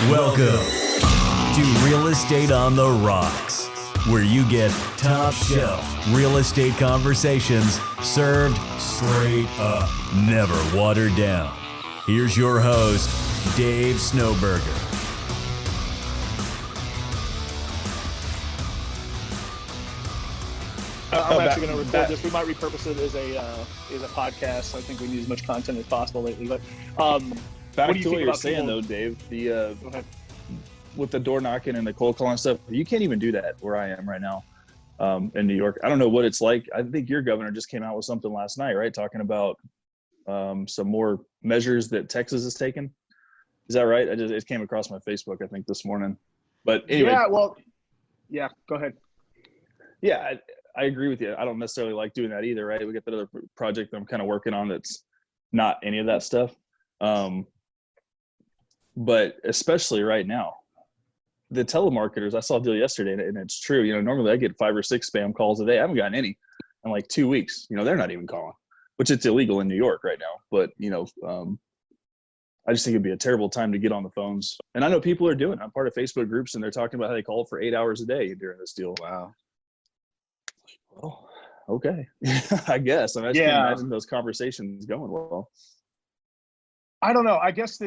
Welcome to Real Estate on the Rocks, where you get top shelf real estate conversations served straight up, never watered down. Here's your host, Dave Snowberger. I'm actually going to record this. We might repurpose it as a podcast. I think we need as much content as possible lately. But back to what you're saying, though, Dave. With the door knocking and the cold calling stuff, you can't even do that where I am right now in New York. I don't know what it's like. I think your governor just came out with something last night, right? Talking about some more measures that Texas has taken. Is that right? It came across my Facebook, I think, this morning. But anyway. Go ahead. Yeah, I agree with you. I don't necessarily like doing that either, right? We got that other project that I'm kind of working on that's not any of that stuff. But especially right now, the telemarketers, I saw a deal yesterday, and it's true. You know, normally I get 5 or 6 spam calls a day. I haven't gotten any in like 2 weeks. You know, they're not even calling, which it's illegal in New York right now. But, you know, I just think it'd be a terrible time to get on the phones. And I know people are doing it. I'm part of Facebook groups, and they're talking about how they call for 8 hours a day during this deal. Wow. Well, okay. I guess. I just can't imagine those conversations going well. I don't know. I guess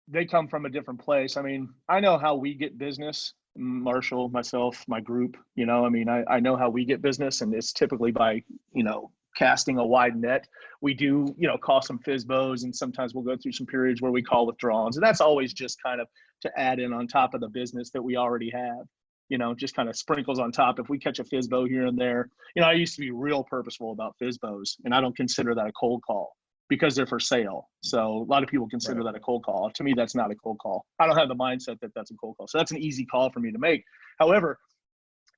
they come from a different place. I mean, I know how we get business, Marshall, myself, my group, you know, I mean, I know how we get business, and it's typically by, you know, casting a wide net. We do, you know, call some FSBOs, and sometimes we'll go through some periods where we call withdrawals. And that's always just kind of to add in on top of the business that we already have, you know, just kind of sprinkles on top. If we catch a FSBO here and there, you know, I used to be real purposeful about FSBOs, and I don't consider that a cold call, because they're for sale. So a lot of people consider that a cold call. To me, that's not a cold call. I don't have the mindset that that's a cold call. So that's an easy call for me to make. However,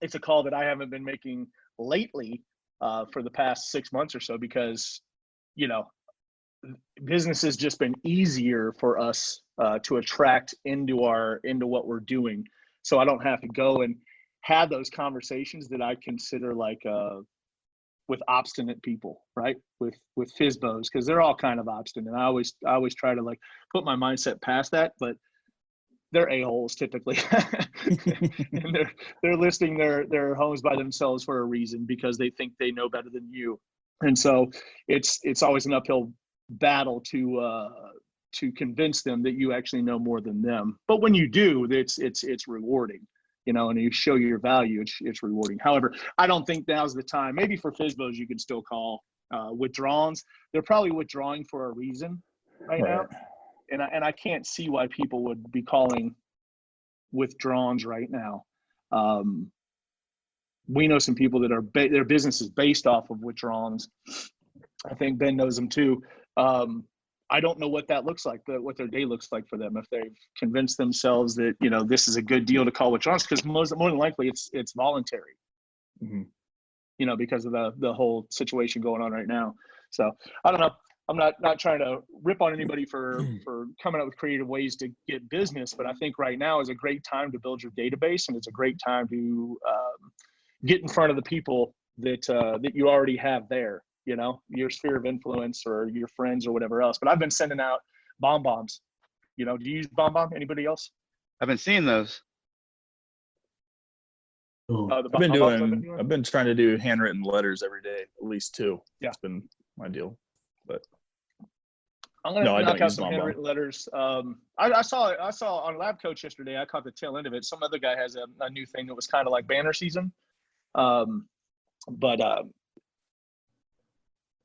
it's a call that I haven't been making lately for the past 6 months or so, because, you know, business has just been easier for us to attract into what we're doing. So I don't have to go and have those conversations that I consider like with obstinate people, right? With FSBOs, because they're all kind of obstinate. I always try to like put my mindset past that, but they're a-holes typically. And they're listing their homes by themselves for a reason, because they think they know better than you. And so it's always an uphill battle to convince them that you actually know more than them. But when you do, it's rewarding. You know, and you show your value, it's rewarding. However, I don't think now's the time. Maybe for FSBOs, you can still call withdrawals. They're probably withdrawing for a reason right now. And I can't see why people would be calling withdrawals right now. We know some people that are their business is based off of withdrawals. I think Ben knows them too. I don't know what that looks like, what their day looks like for them, if they've convinced themselves that, you know, this is a good deal to call withdrawals, because more than likely it's voluntary, you know, because of the whole situation going on right now. So I don't know. I'm not trying to rip on anybody for coming up with creative ways to get business, but I think right now is a great time to build your database, and it's a great time to get in front of the people that you already have there. You know, your sphere of influence or your friends or whatever else. But I've been sending out bombs. You know, do you use bomb? Anybody else? I've been seeing those. I've been trying to do handwritten letters every day, at least 2. Yeah. It's been my deal. But I'm gonna knock out some handwritten letters. I saw on Lab Coach yesterday. I caught the tail end of it. Some other guy has a new thing that was kind of like banner season.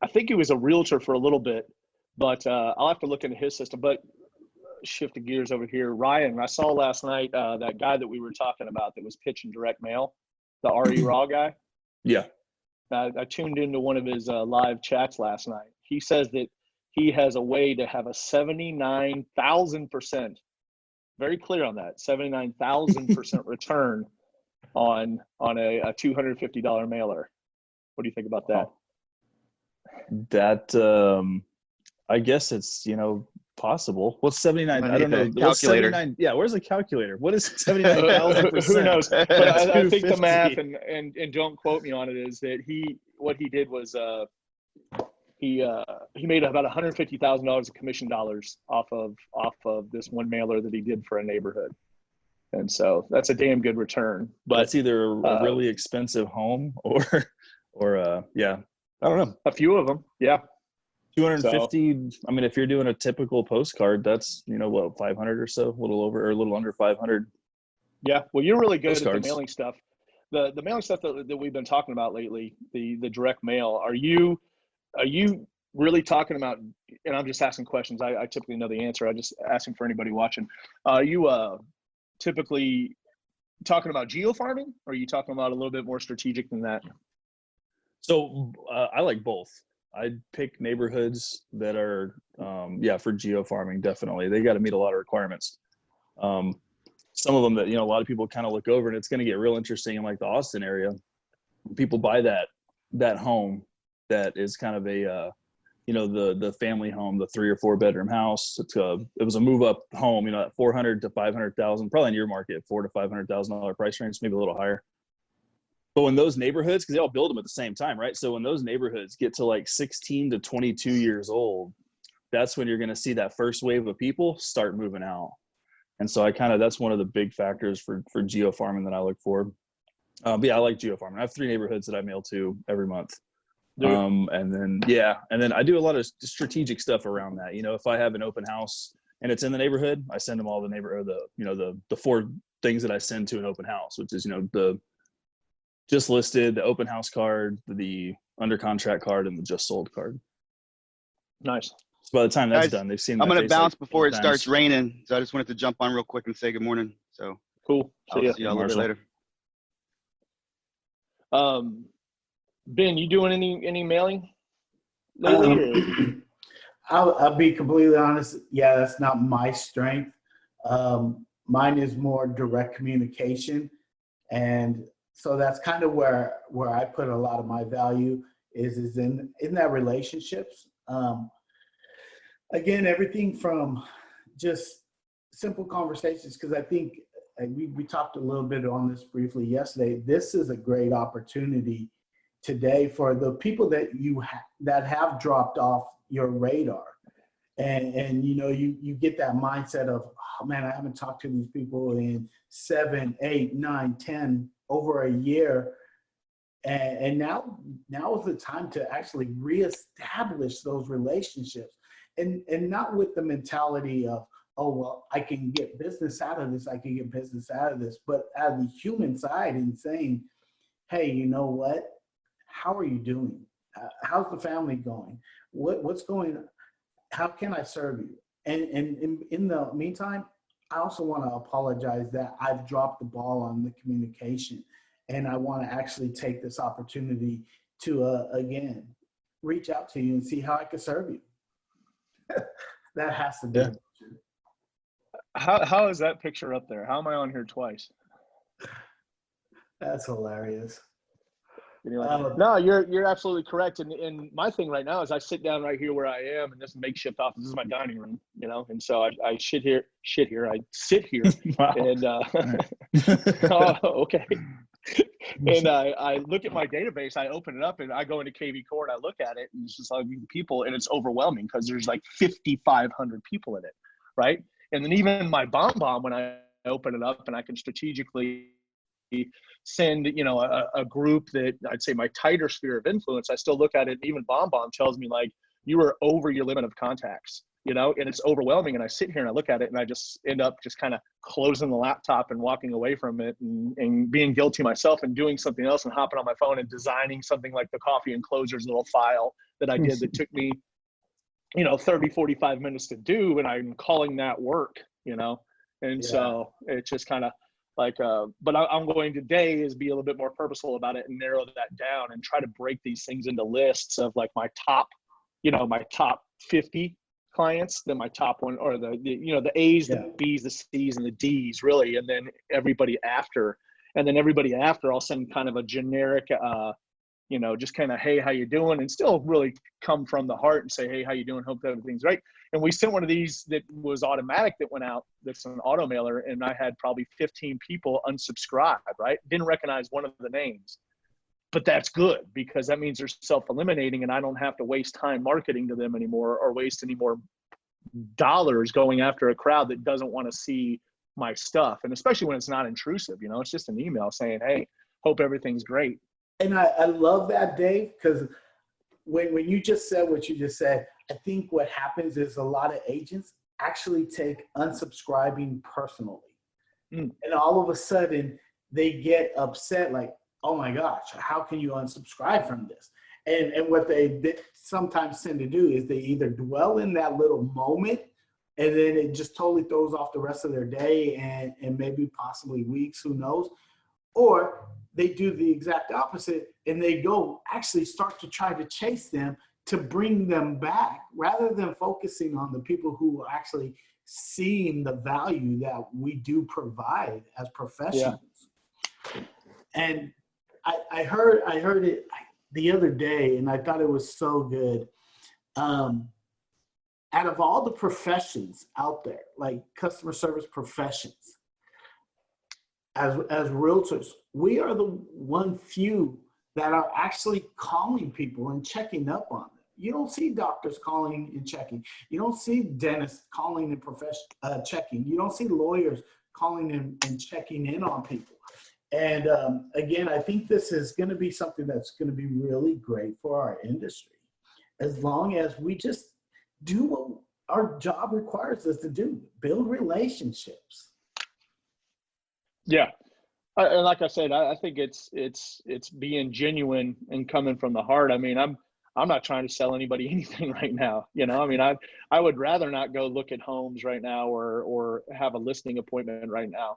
I think he was a realtor for a little bit, but I'll have to look into his system. But shift the gears over here. Ryan, I saw last night that guy that we were talking about that was pitching direct mail, the RE Raw guy. Yeah. I tuned into one of his live chats last night. He says that he has a way to have a 79,000%, very clear on that, 79,000% return on a $250 mailer. What do you think about that? That I guess it's, you know, possible. What's 79? I don't know. Calculator. Yeah, where's the calculator? What is 79,000%? Who knows? But I think the math, and don't quote me on it, is that what he did was he made about $150,000 of commission dollars off of this one mailer that he did for a neighborhood. And so that's a damn good return. But that's either a really expensive home or yeah, I don't know. A few of them, yeah. 250. So, I mean, if you're doing a typical postcard, that's, you know, what, 500 or so, a little over or a little under 500. Yeah. Well, you're really good postcards. At the mailing stuff. The mailing stuff that we've been talking about lately, the direct mail. Are you really talking about, and I'm just asking questions. I typically know the answer. I'm just asking for anybody watching. Are you typically talking about geofarming, or are you talking about a little bit more strategic than that? So I like both. I pick neighborhoods that are, for geofarming, definitely. They got to meet a lot of requirements. Some of them that, you know, a lot of people kind of look over, and it's going to get real interesting in like the Austin area. People buy that home that is kind of a, the family home, the 3 or 4 bedroom house. It was a move up home, you know, at $400,000 to $500,000, probably in your market, $400,000 to $500,000 price range, maybe a little higher. But when those neighborhoods, because they all build them at the same time, right? So when those neighborhoods get to like 16 to 22 years old, that's when you're going to see that first wave of people start moving out. And so that's one of the big factors for geofarming that I look for. But yeah, I like geofarming. I have 3 neighborhoods that I mail to every month. And then I do a lot of strategic stuff around that. You know, if I have an open house and it's in the neighborhood, I send them all the 4 things that I send to an open house, which is, you know, the just listed, the open house card, the under contract card, and the just sold card. Nice. So by the time that's done, they've seen. I'm going to bounce before it starts raining, so I just wanted to jump on real quick and say good morning. So cool. See you a little bit later. Ben, you doing any mailing lately? I'll be completely honest. Yeah, that's not my strength. Mine is more direct communication, and so that's kind of where I put a lot of my value is in that relationships. Again, everything from just simple conversations, because I think we talked a little bit on this briefly yesterday. This is a great opportunity today for the people that that have dropped off your radar, and you know, you get that mindset of, oh man, I haven't talked to these people in 7, 8, 9, 10 over a year, and now is the time to actually reestablish those relationships, and not with the mentality of, oh well, I can get business out of this, but out of the human side, and saying, hey, you know what? How are you doing? How's the family going? What's going on? How can I serve you? And in the meantime, I also want to apologize that I've dropped the ball on the communication, and I want to actually take this opportunity to again reach out to you and see how I can serve you. That has to be. Yeah. How is that picture up there? How am I on here twice? That's hilarious. No, you're absolutely correct. And my thing right now is I sit down right here where I am in this makeshift office. This is my dining room, you know, and so I sit here. I sit here. Wow. And oh, okay. And I look at my database. I open it up and I go into KV Core and I look at it, and it's just like people, and it's overwhelming because there's like 5,500 people in it, right? And then even my BombBomb, when I open it up and I can strategically send, you know, a group that I'd say my tighter sphere of influence, I still look at it, and even BombBomb tells me like, you are over your limit of contacts, you know, and it's overwhelming. And I sit here and I look at it and I just end up just kind of closing the laptop and walking away from it, and being guilty myself and doing something else and hopping on my phone and designing something like the Coffee and Closers little file that I did that took me, you know, 30, 45 minutes to do. And I'm calling that work, you know? And yeah. So it's just kind of like, but I'm going today is be a little bit more purposeful about it and narrow that down and try to break these things into lists of like my top 50 clients, then my top one, or the A's, the B's, the C's, and the D's really. And then everybody after, I'll send kind of a generic, just kind of, hey, how you doing? And still really come from the heart and say, hey, how you doing? Hope that everything's right. And we sent one of these that was automatic that went out. That's an auto mailer. And I had probably 15 people unsubscribe, right? Didn't recognize one of the names. but that's good because that means they're self-eliminating and I don't have to waste time marketing to them anymore or waste any more dollars going after a crowd that doesn't want to see my stuff. And especially when it's not intrusive, you know, it's just an email saying, hey, hope everything's great. And I love that, Dave, because when you just said what you just said, I think what happens is a lot of agents actually take unsubscribing personally. And all of a sudden they get upset like, oh my gosh, how can you unsubscribe from this? And what they sometimes tend to do is they either dwell in that little moment and then it just totally throws off the rest of their day and maybe possibly weeks, who knows? Or they do the exact opposite and they go actually start to try to chase them to bring them back rather than focusing on the people who are actually seeing the value that we do provide as professionals. Yeah. And I heard it the other day and I thought it was so good. Out of all the professions out there, like customer service professions, as realtors, we are the one few that are actually calling people and checking up on them. You don't see doctors calling and checking. You don't see dentists calling and checking. You don't see lawyers calling and checking in on people. And again, I think this is going to be something that's going to be really great for our industry, as long as we just do what our job requires us to do, build relationships. Yeah. And like I said, I think it's being genuine and coming from the heart. I mean, I'm not trying to sell anybody anything right now. You know, I mean, I would rather not go look at homes right now or have a listing appointment right now.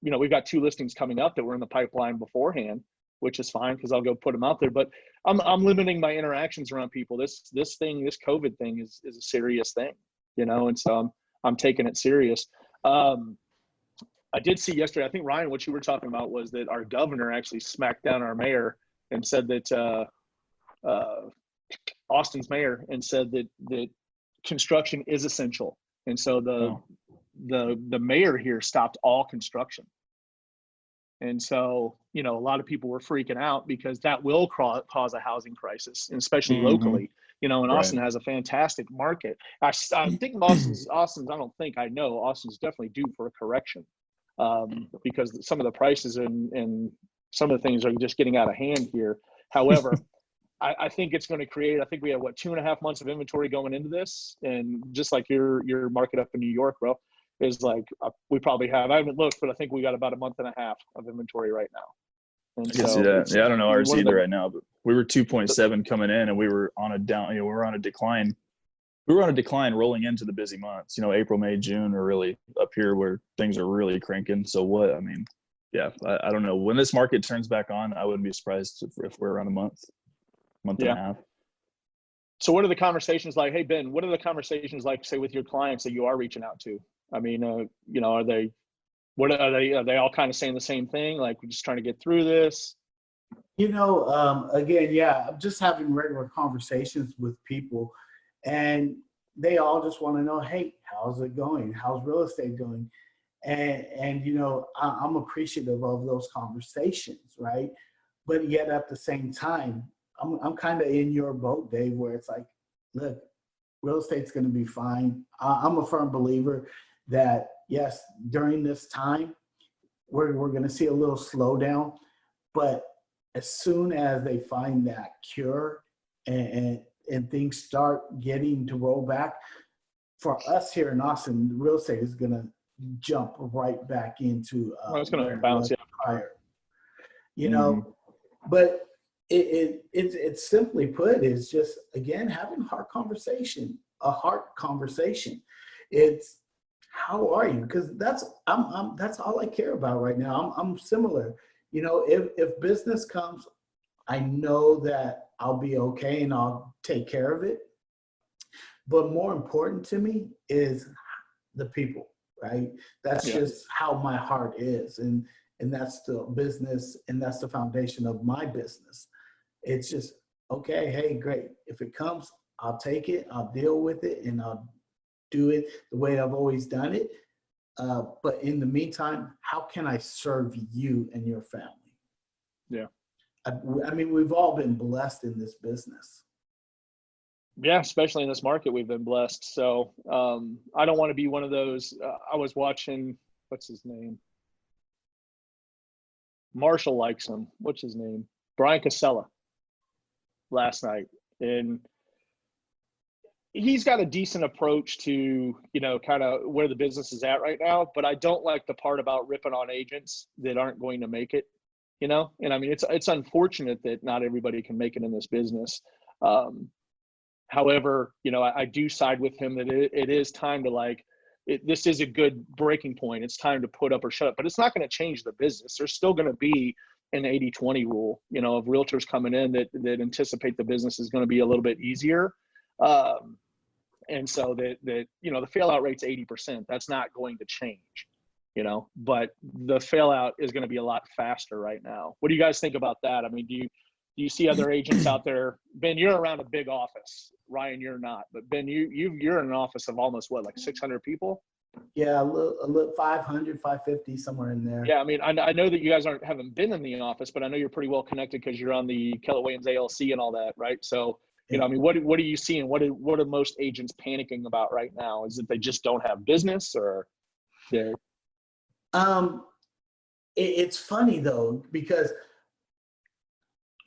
You know, we've got 2 listings coming up that were in the pipeline beforehand, which is fine because I'll go put them out there. But I'm limiting my interactions around people. This COVID thing is a serious thing, you know, and so I'm taking it serious. I did see yesterday, I think, Ryan, what you were talking about was that our governor actually smacked down our mayor and said that Austin's mayor and said that construction is essential. And so the mayor here stopped all construction. And so, you know, a lot of people were freaking out because that will cause a housing crisis, and especially locally, you know, and Austin has a fantastic market. I think Austin's, I know Austin's definitely due for a correction because some of the prices and some of the things are just getting out of hand here. However, I think it's going to create, I think we have 2.5 months of inventory going into this. And just like your market up in New York, bro, is like, we probably have, I haven't looked, but I think we got about 1.5 months of inventory right now. And I can see that. Yeah, I don't know ours either right now, but we were 2.7 coming in and we were on a down, you know, we were on a decline. We were on a decline rolling into the busy months, you know, April, May, June are really up here where things are really cranking. So I don't know. When this market turns back on, I wouldn't be surprised if we're around a month and a half. So what are the conversations like? Hey, Ben, what are the conversations like, say, with your clients that you are reaching out to? I mean, you know, are they all kind of saying the same thing? Like, we're just trying to get through this? You know, again, yeah, I'm just having regular conversations with people and they all just want to know, hey, how's it going? How's real estate doing? And you know, I'm appreciative of those conversations, right? But yet at the same time, I'm kind of in your boat, Dave, where it's like, look, real estate's going to be fine. I'm a firm believer that, yes, during this time, we're going to see a little slowdown. But as soon as they find that cure and things start getting to roll back, for us here in Austin, real estate is going to jump right back into it's going to bounce higher. You know, but it's simply put, is just, again, having a heart conversation. It's, how are you? Because that's all I care about right now. I'm similar. You know, if business comes, I know that I'll be okay and I'll take care of it. But more important to me is the people, right? That's just how my heart is. And that's the business, and that's the foundation of my business. It's just, okay, hey, great. If it comes, I'll take it, I'll deal with it, and I'll do it the way I've always done it. But in the meantime, how can I serve you and your family? Yeah. I mean, we've all been blessed in this business. Yeah, especially in this market, we've been blessed. So I don't want to be one of those. I was watching, what's his name? Marshall likes him. What's his name? Brian Casella last night. And he's got a decent approach to, kind of where the business is at right now. But I don't like the part about ripping on agents that aren't going to make it, And I mean, it's unfortunate that not everybody can make it in this business. However, I do side with him that it is time to this is a good breaking point. It's time to put up or shut up, but it's not going to change the business. There's still going to be an 80-20 rule, of realtors coming in that anticipate the business is going to be a little bit easier. And so that the fail out rate's 80%. That's not going to change, but the fail out is going to be a lot faster right now. What do you guys think about that? I mean, do you see other agents out there? Ben, you're around a big office. Ryan, you're not. But Ben, you're in an office of almost 600 people? Yeah, a little 500, 550, somewhere in there. Yeah, I mean, I know that you guys haven't been in the office, but I know you're pretty well connected because you're on the Keller Williams ALC and all that, right? So, I mean, what are you seeing? What are most agents panicking about right now? Is it they just don't have business, or they're? It's funny though, because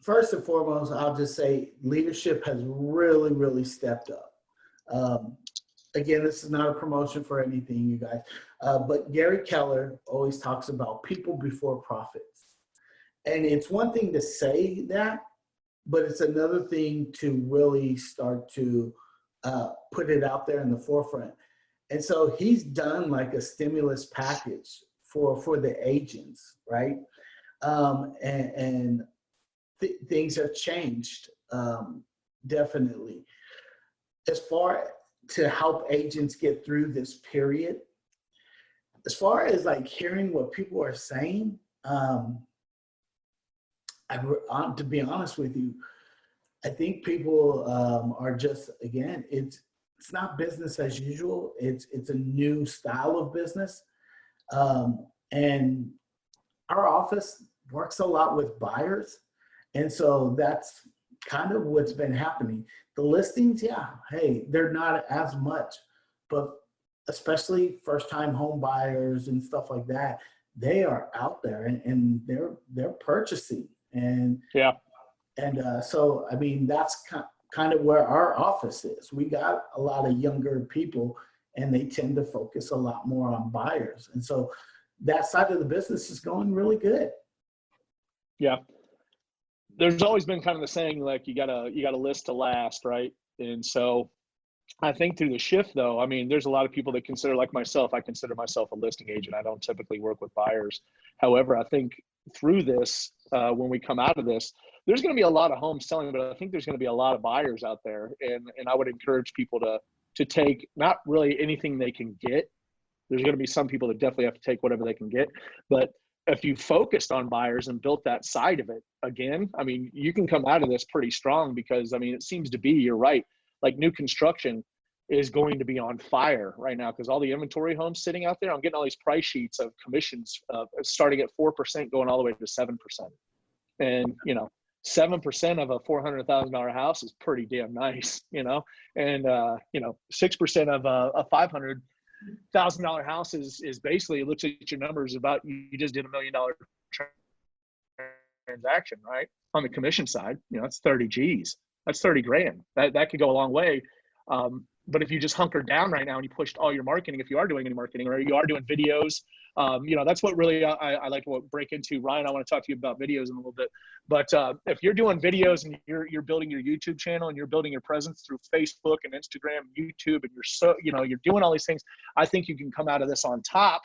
first and foremost, I'll just say leadership has really, really stepped up. Again, this is not a promotion for anything, you guys, but Gary Keller always talks about people before profits. And it's one thing to say that, but it's another thing to really start to put it out there in the forefront. And so he's done like a stimulus package for the agents, right? Things have changed, definitely. As far to help agents get through this period, as far as hearing what people are saying, to be honest with you, I think people are just, again, it's not business as usual. It's a new style of business. And our office works a lot with buyers. And so that's kind of what's been happening. The listings, yeah, hey, they're not as much, but especially first-time home buyers and stuff like that, they are out there and they're purchasing. And yeah, and so I mean that's kind of where our office is. We got a lot of younger people, and they tend to focus a lot more on buyers, and so that side of the business is going really good. Yeah. There's always been kind of the saying, you gotta list to last, right? And so I think through the shift though, I mean, there's a lot of people that consider, like myself, I consider myself a listing agent. I don't typically work with buyers. However, I think through this, when we come out of this, there's going to be a lot of homes selling, but I think there's going to be a lot of buyers out there. And I would encourage people to take not really anything they can get. There's going to be some people that definitely have to take whatever they can get, but if you focused on buyers and built that side of it again, I mean, you can come out of this pretty strong because, I mean, it seems to be, you're right, new construction is going to be on fire right now because all the inventory homes sitting out there, I'm getting all these price sheets of commissions starting at 4% going all the way to 7%. And, 7% of a $400,000 house is pretty damn nice, and, 6% of a $500,000 house is basically, it looks at your numbers about, you just did $1 million transaction, right? On the commission side, it's 30 G's. That's 30 grand. That could go a long way. But if you just hunker down right now and you pushed all your marketing, if you are doing any marketing or you are doing videos, that's what really I like to break into. Ryan, I want to talk to you about videos in a little bit. But if you're doing videos and you're building your YouTube channel and you're building your presence through Facebook and Instagram, YouTube, and you're doing all these things, I think you can come out of this on top.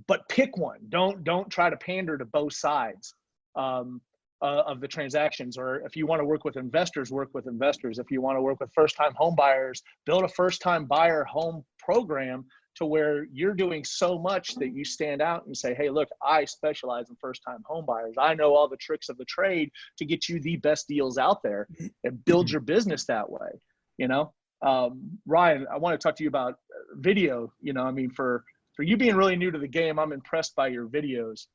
But pick one. Don't try to pander to both sides of the transactions. Or if you want to work with investors, work with investors. If you want to work with first-time home buyers, build a first-time buyer home program to where you're doing so much that you stand out and say, hey, look, I specialize in first-time home buyers. I know all the tricks of the trade to get you the best deals out there and build your business that way. Ryan, I want to talk to you about video. For you being really new to the game, I'm impressed by your videos.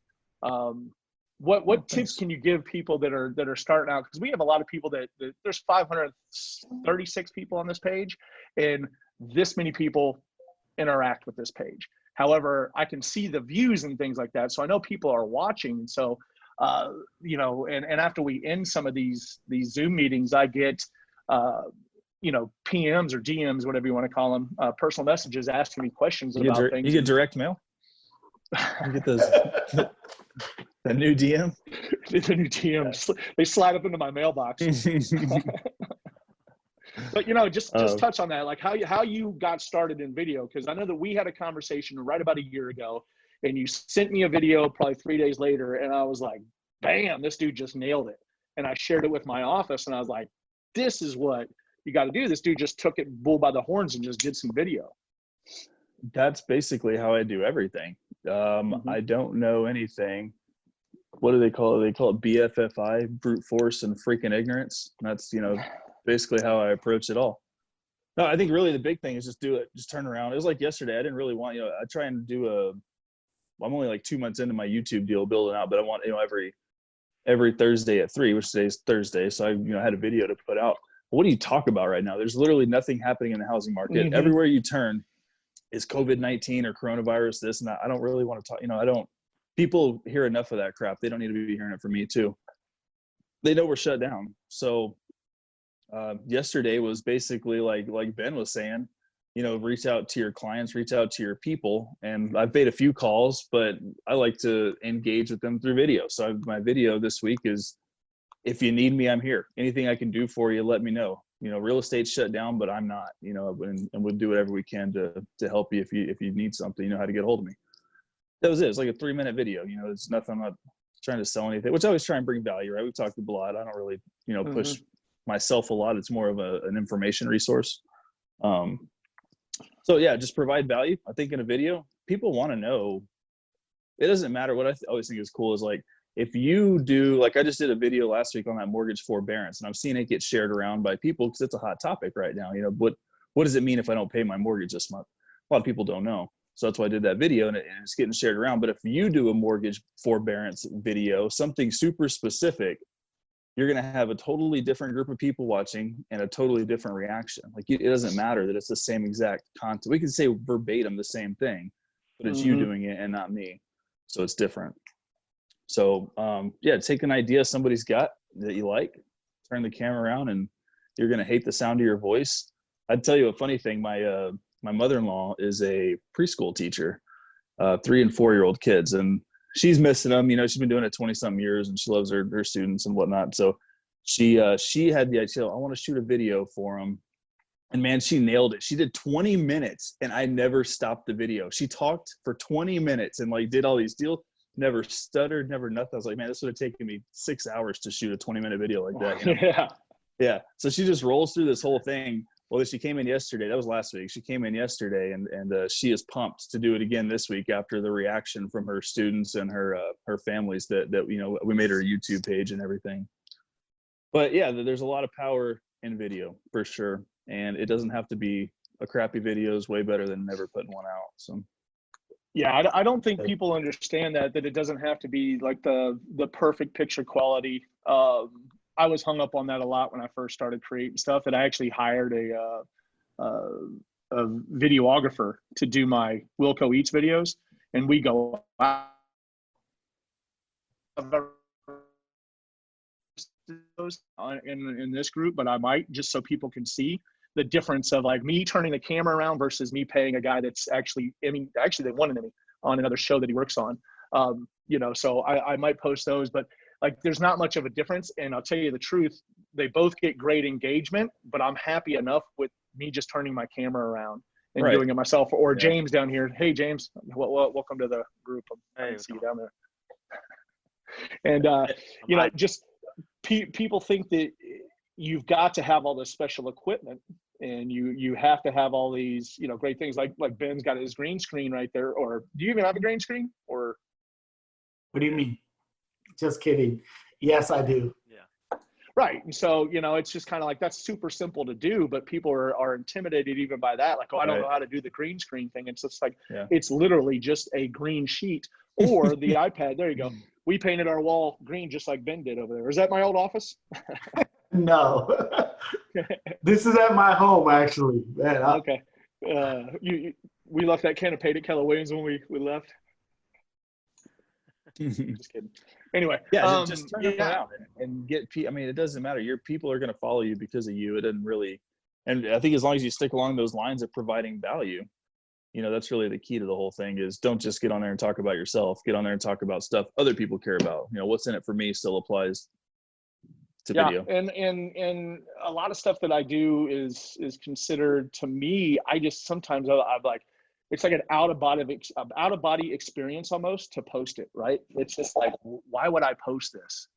what tips can you give people that are starting out? Because we have a lot of people that there's 536 people on this page, and this many people interact with this page. However, I can see the views and things like that, so I know people are watching. So, you know, and after we end some of these Zoom meetings, I get you know, PMs or DMs, whatever you want to call them, personal messages asking me questions about things. You get direct mail? You get those the new DM? The new DMs. They slide up into my mailbox. But, you know, just touch on that, like how you got started in video, because I know that we had a conversation right about a year ago, and you sent me a video probably 3 days later, and I was like, bam, this dude just nailed it. And I shared it with my office, and I was like, this is what you got to do. This dude just took it bull by the horns and just did some video. That's basically how I do everything. I don't know anything. What do they call it? They call it BFFI, brute force and freaking ignorance. That's, you know, basically how I approach it all. No, I think really the big thing is just do it. Just turn around. It was like yesterday. I didn't really want, you know, I try and do I'm only like 2 months into my YouTube deal building out, but I want, you know, every Thursday at 3, which today's Thursday. So I, you know, had a video to put out. What do you talk about right now? There's literally nothing happening in the housing market. Everywhere you turn is COVID-19 or coronavirus, this and that. I don't really want to talk, you know, people hear enough of that crap. They don't need to be hearing it from me too. They know we're shut down. So yesterday was basically like Ben was saying, you know, reach out to your clients, reach out to your people. And I've made a few calls, but I like to engage with them through video. So my video this week is, if you need me, I'm here. Anything I can do for you, let me know. You know, real estate's shut down, but I'm not, you know, and we'll do whatever we can to help you. If you need something, you know how to get a hold of me. That was it. It's like a 3-minute video. You know, it's nothing. I'm not trying to sell anything, which I always try and bring value, right? We've talked a lot. I don't really, you know, push myself a lot. It's more of an information resource. So yeah, just provide value. I think in a video, people want to know. It doesn't matter. What I always think is cool is like, if you do, like I just did a video last week on that mortgage forbearance, and I've seen it get shared around by people because it's a hot topic right now. You know, what does it mean if I don't pay my mortgage this month? A lot of people don't know. So that's why I did that video, and it's getting shared around. But if you do a mortgage forbearance video, something super specific, you're going to have a totally different group of people watching and a totally different reaction. Like it doesn't matter that it's the same exact content. We can say verbatim the same thing, but it's you doing it and not me. So it's different. So yeah, take an idea somebody's got that you like, turn the camera around, and you're going to hate the sound of your voice. I'd tell you a funny thing. My mother-in-law is a preschool teacher, 3 and 4-year-old kids, and she's missing them. You know, she's been doing it 20-something years, and she loves her students and whatnot. So she had the idea, I want to shoot a video for them. And man, she nailed it. She did 20 minutes, and I never stopped the video. She talked for 20 minutes and like did all these deals. Never stuttered, never nothing. I was like, man, this would have taken me 6 hours to shoot a 20-minute video like that. You know? Yeah. So she just rolls through this whole thing. Well, she came in yesterday. That was last week. She came in yesterday, and she is pumped to do it again this week after the reaction from her students and her families that you know, we made her a YouTube page and everything. But yeah, there's a lot of power in video for sure, and it doesn't have to be a crappy video. Is way better than never putting one out. So. Yeah, I don't think people understand that it doesn't have to be like the perfect picture quality. I was hung up on that a lot when I first started creating stuff, that I actually hired a videographer to do my Wilco Eats videos, and we go out in this group, but I might, just so people can see the difference of like me turning the camera around versus me paying a guy that's actually they wanted me on another show that he works on. You know, so I might post those, but like there's not much of a difference. And I'll tell you the truth, they both get great engagement, but I'm happy enough with me just turning my camera around and doing it myself. Or James down here. Hey, James, welcome to the group. I see you down there. And, you know, just people think that you've got to have all this special equipment, and you have to have all these, you know, great things like Ben's got his green screen right there. Or do you even have a green screen? Or what do you mean? Just kidding. Yes, I do. Yeah. Right. And so, you know, it's just kind of like, that's super simple to do, but people are intimidated even by that. Like, oh, I don't know how to do the green screen thing. It's just like, it's literally just a green sheet or the iPad. There you go. we painted our wall green just like Ben did over there. Is that my old office? No. This is at my home, actually. Man, Okay. We left that can of paint at Keller Williams when we left. Just kidding. Anyway, yeah, just turn it around and get. I mean, it doesn't matter. Your people are going to follow you because of you. It doesn't really. And I think as long as you stick along those lines of providing value, that's really the key to the whole thing. Is don't just get on there and talk about yourself. Get on there and talk about stuff other people care about. What's in it for me still applies to video. And a lot of stuff that I do is considered, to me, I just sometimes I'm like, it's like an out of body experience almost to post it, right? It's just like, why would I post this?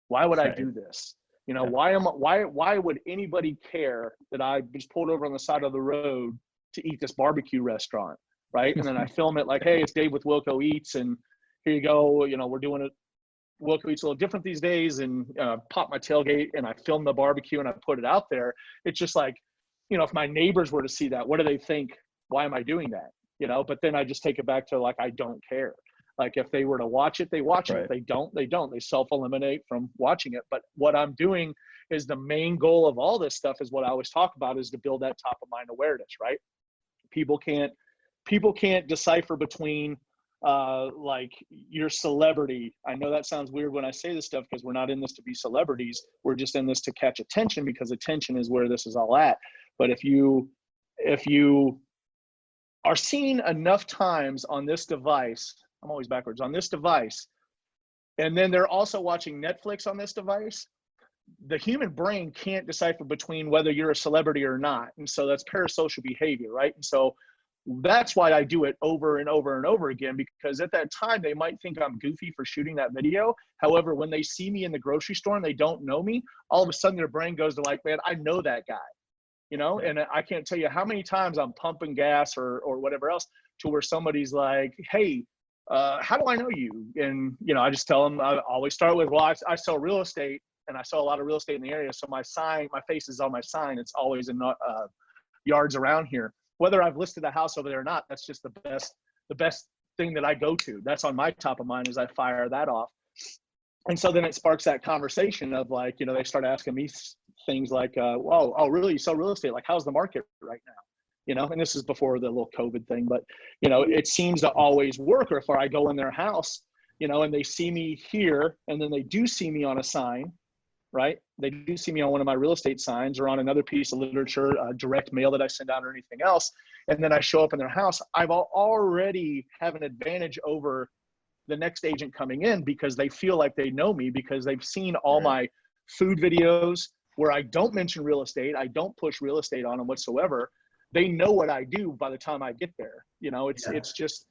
Why would I do this? Why would anybody care that I just pulled over on the side of the road to eat this barbecue restaurant, right? And then I film it like, hey, it's Dave with Wilco Eats, and here you go. We're doing it. Wilco Eats a little different these days, and pop my tailgate and I film the barbecue and I put it out there. It's just like, if my neighbors were to see that, what do they think? Why am I doing that? But then I just take it back to like, I don't care. Like if they were to watch it, they watch it. If they don't, they don't. They self-eliminate from watching it. But what I'm doing is the main goal of all this stuff is what I always talk about, is to build that top of mind awareness, right? People can't decipher between like your celebrity. I know that sounds weird when I say this stuff because we're not in this to be celebrities. We're just in this to catch attention, because attention is where this is all at. But if you are seen enough times on this device, I'm always backwards, on this device, and then they're also watching Netflix on this device, the human brain can't decipher between whether you're a celebrity or not. And so that's parasocial behavior, right? And so that's why I do it over and over and over again, because at that time they might think I'm goofy for shooting that video. However, when they see me in the grocery store and they don't know me, all of a sudden their brain goes to like, man, I know that guy. And I can't tell you how many times I'm pumping gas or whatever else to where somebody's like, hey, how do I know you? And, I just tell them, I always start with, well, I sell real estate, and I sell a lot of real estate in the area. So my face is on my sign. It's always in yards around here. Whether I've listed a house over there or not, that's just the best thing that I go to. That's on my top of mind as I fire that off. And so then it sparks that conversation of like, they start asking me things like, oh, really? You sell real estate? Like, how's the market right now? And this is before the little COVID thing, but, it seems to always work. Or if I go in their house, and they see me here, and then they do see me on a sign, right? They do see me on one of my real estate signs or on another piece of literature, direct mail that I send out or anything else. And then I show up in their house. I've already have an advantage over the next agent coming in, because they feel like they know me, because they've seen all my food videos where I don't mention real estate. I don't push real estate on them whatsoever. They know what I do by the time I get there. It's just,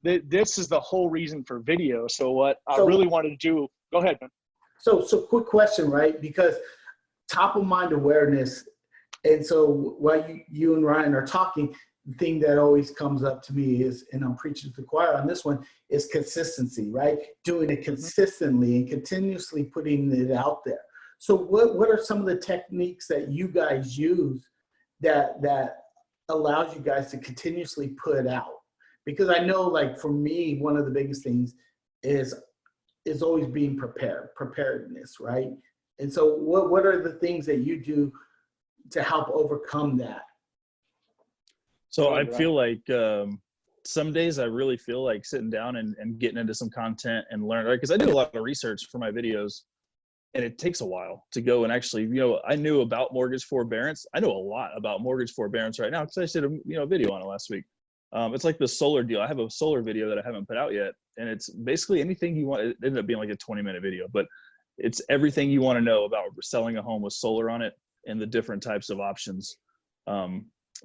this is the whole reason for video. So what I really wanted to do, go ahead, man. So quick question, right? Because top of mind awareness. And so while you and Ryan are talking, the thing that always comes up to me is, and I'm preaching to the choir on this one, is consistency, right? Doing it consistently and continuously putting it out there. So what are some of the techniques that you guys use that allows you guys to continuously put out? Because I know, like, for me, one of the biggest things is always being preparedness, right? And so what are the things that you do to help overcome that? So I feel like some days I really feel like sitting down and getting into some content and learn, right? Because I do a lot of research for my videos, and it takes a while to go and actually, I knew about mortgage forbearance. I know a lot about mortgage forbearance right now because I just did a video on it last week. It's like the solar deal. I have a solar video that I haven't put out yet, and it's basically anything you want. It ended up being like a 20-minute video, but it's everything you want to know about selling a home with solar on it and the different types of options.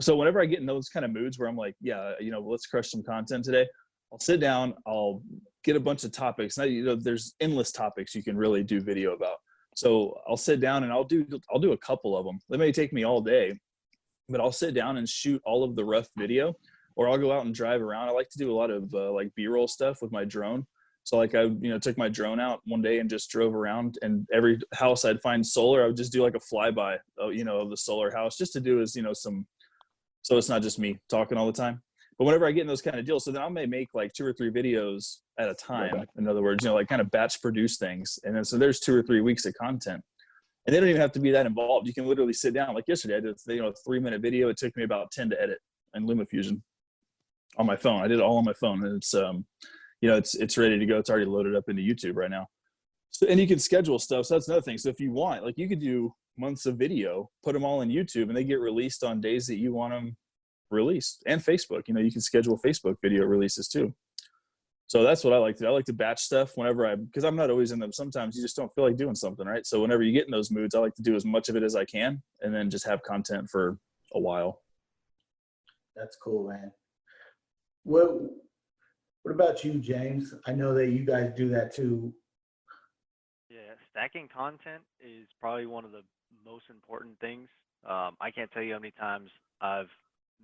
So whenever I get in those kind of moods where I'm like, yeah, let's crush some content today, I'll sit down, I'll get a bunch of topics. Now, there's endless topics you can really do video about. So I'll sit down and I'll do a couple of them. It may take me all day, but I'll sit down and shoot all of the rough video, or I'll go out and drive around. I like to do a lot of like B-roll stuff with my drone. So like I, took my drone out one day and just drove around, and every house I'd find solar, I would just do like a flyby, of the solar house, just to do as, so it's not just me talking all the time. But whenever I get in those kind of deals, so then I may make like 2 or 3 videos at a time. In other words, like kind of batch produce things. And then so there's 2 or 3 weeks of content. And they don't even have to be that involved. You can literally sit down. Like yesterday, I did a 3-minute video. It took me about 10 to edit in LumaFusion on my phone. I did it all on my phone, and it's ready to go. It's already loaded up into YouTube right now. So, and you can schedule stuff. So that's another thing. So if you want, like, you could do months of video, put them all in YouTube, and they get released on days that you want them released. And Facebook, you can schedule Facebook video releases too. So that's what I like to do. I like to batch stuff whenever because I'm not always in them. Sometimes you just don't feel like doing something, right? So whenever you get in those moods, I like to do as much of it as I can, and then just have content for a while. That's cool, man. What about you, James? I know that you guys do that too. Yeah, stacking content is probably one of the most important things. I can't tell you how many times I've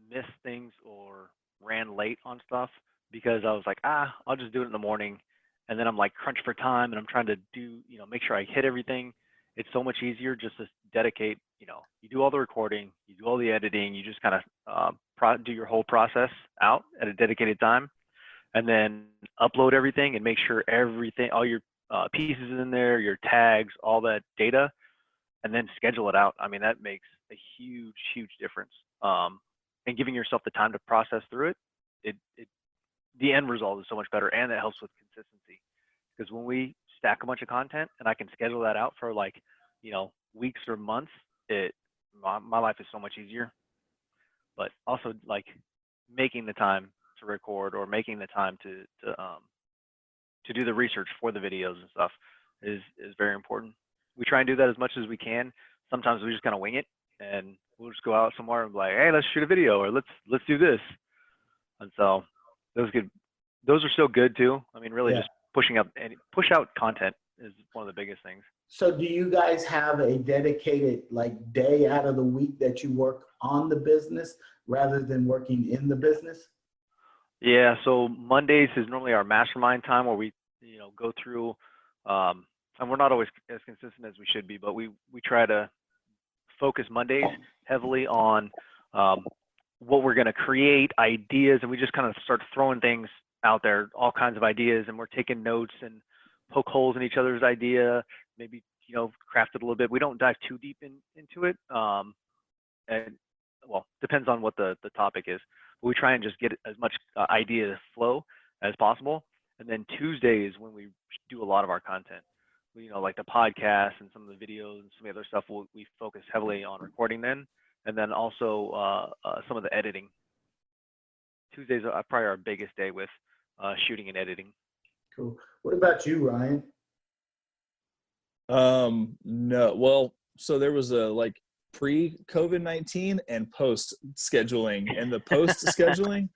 missed things or ran late on stuff because I was like, I'll just do it in the morning. And then I'm like crunched for time and I'm trying to do, make sure I hit everything. It's so much easier just to dedicate, you do all the recording, you do all the editing, you just kind of do your whole process out at a dedicated time, and then upload everything and make sure everything, all your pieces in there, your tags, all that data, and then schedule it out. I mean, that makes a huge, huge difference. And giving yourself the time to process through it, the end result is so much better, and that helps with consistency. Because when we stack a bunch of content and I can schedule that out for weeks or months, my life is so much easier. But also like making the time to record or making the time to do the research for the videos and stuff is very important. We try and do that as much as we can. Sometimes we just kind of wing it, and we'll just go out somewhere and be like, hey, let's shoot a video, or let's do this. And so those are still good too. I mean, really, just push out content is one of the biggest things. So do you guys have a dedicated day out of the week that you work on the business rather than working in the business? Yeah, so Mondays is normally our mastermind time where we go through, and we're not always as consistent as we should be, but we try to focus Mondays heavily on what we're going to create, ideas, and we just kind of start throwing things out there, all kinds of ideas, and we're taking notes and poke holes in each other's idea, maybe craft it a little bit. We don't dive too deep into it, and well, depends on what the topic is. But we try and just get as much idea flow as possible. And then Tuesday is when we do a lot of our content. Like the podcast and some of the videos and some of the other stuff, we focus heavily on recording then, and then also some of the editing. Tuesdays are probably our biggest day with shooting and editing. Cool. What about you, Ryan? No. Well, so there was a pre-COVID-19 and post scheduling, and the post scheduling,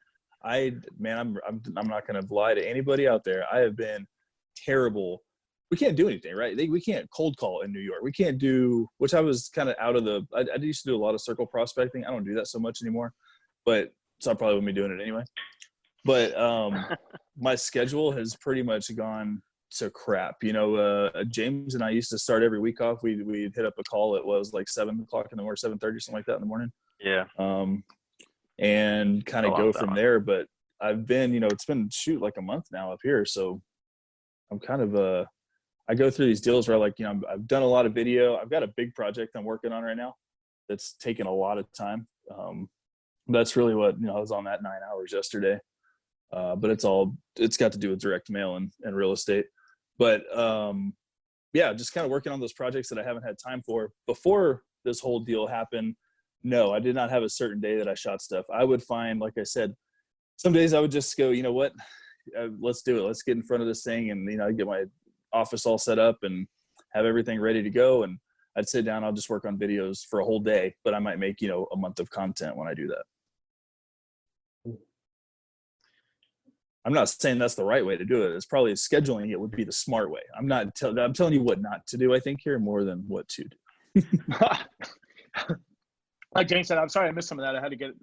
I'm not going to lie to anybody out there. I have been terrible. We can't do anything, right? We can't cold call in New York. We can't do, which I was kind of out of I used to do a lot of circle prospecting. I don't do that so much anymore, but so I probably wouldn't be doing it anyway. But my schedule has pretty much gone to crap. James and I used to start every week off. We'd hit up a call. It was like 7 o'clock in the morning, 7:30, something like that in the morning. Yeah. And kind of go from there. But I've been, it's been like a month now up here. So I'm kind of I go through these deals where I've done a lot of video. I've got a big project I'm working on right now that's taken a lot of time. That's really what, I was on that 9 hours yesterday. But it's got to do with direct mail and real estate. But just kind of working on those projects that I haven't had time for. Before this whole deal happened, no, I did not have a certain day that I shot stuff. I would find, like I said, some days I would just go, what, let's do it. Let's get in front of this thing and, I'd get my office all set up and have everything ready to go. And I'd sit down, I'll just work on videos for a whole day, but I might make, a month of content when I do that. I'm not saying that's the right way to do it. It's probably scheduling it would be the smart way. I'm telling you what not to do, I think, here more than what to do. Like James said, I'm sorry I missed some of that. I had to get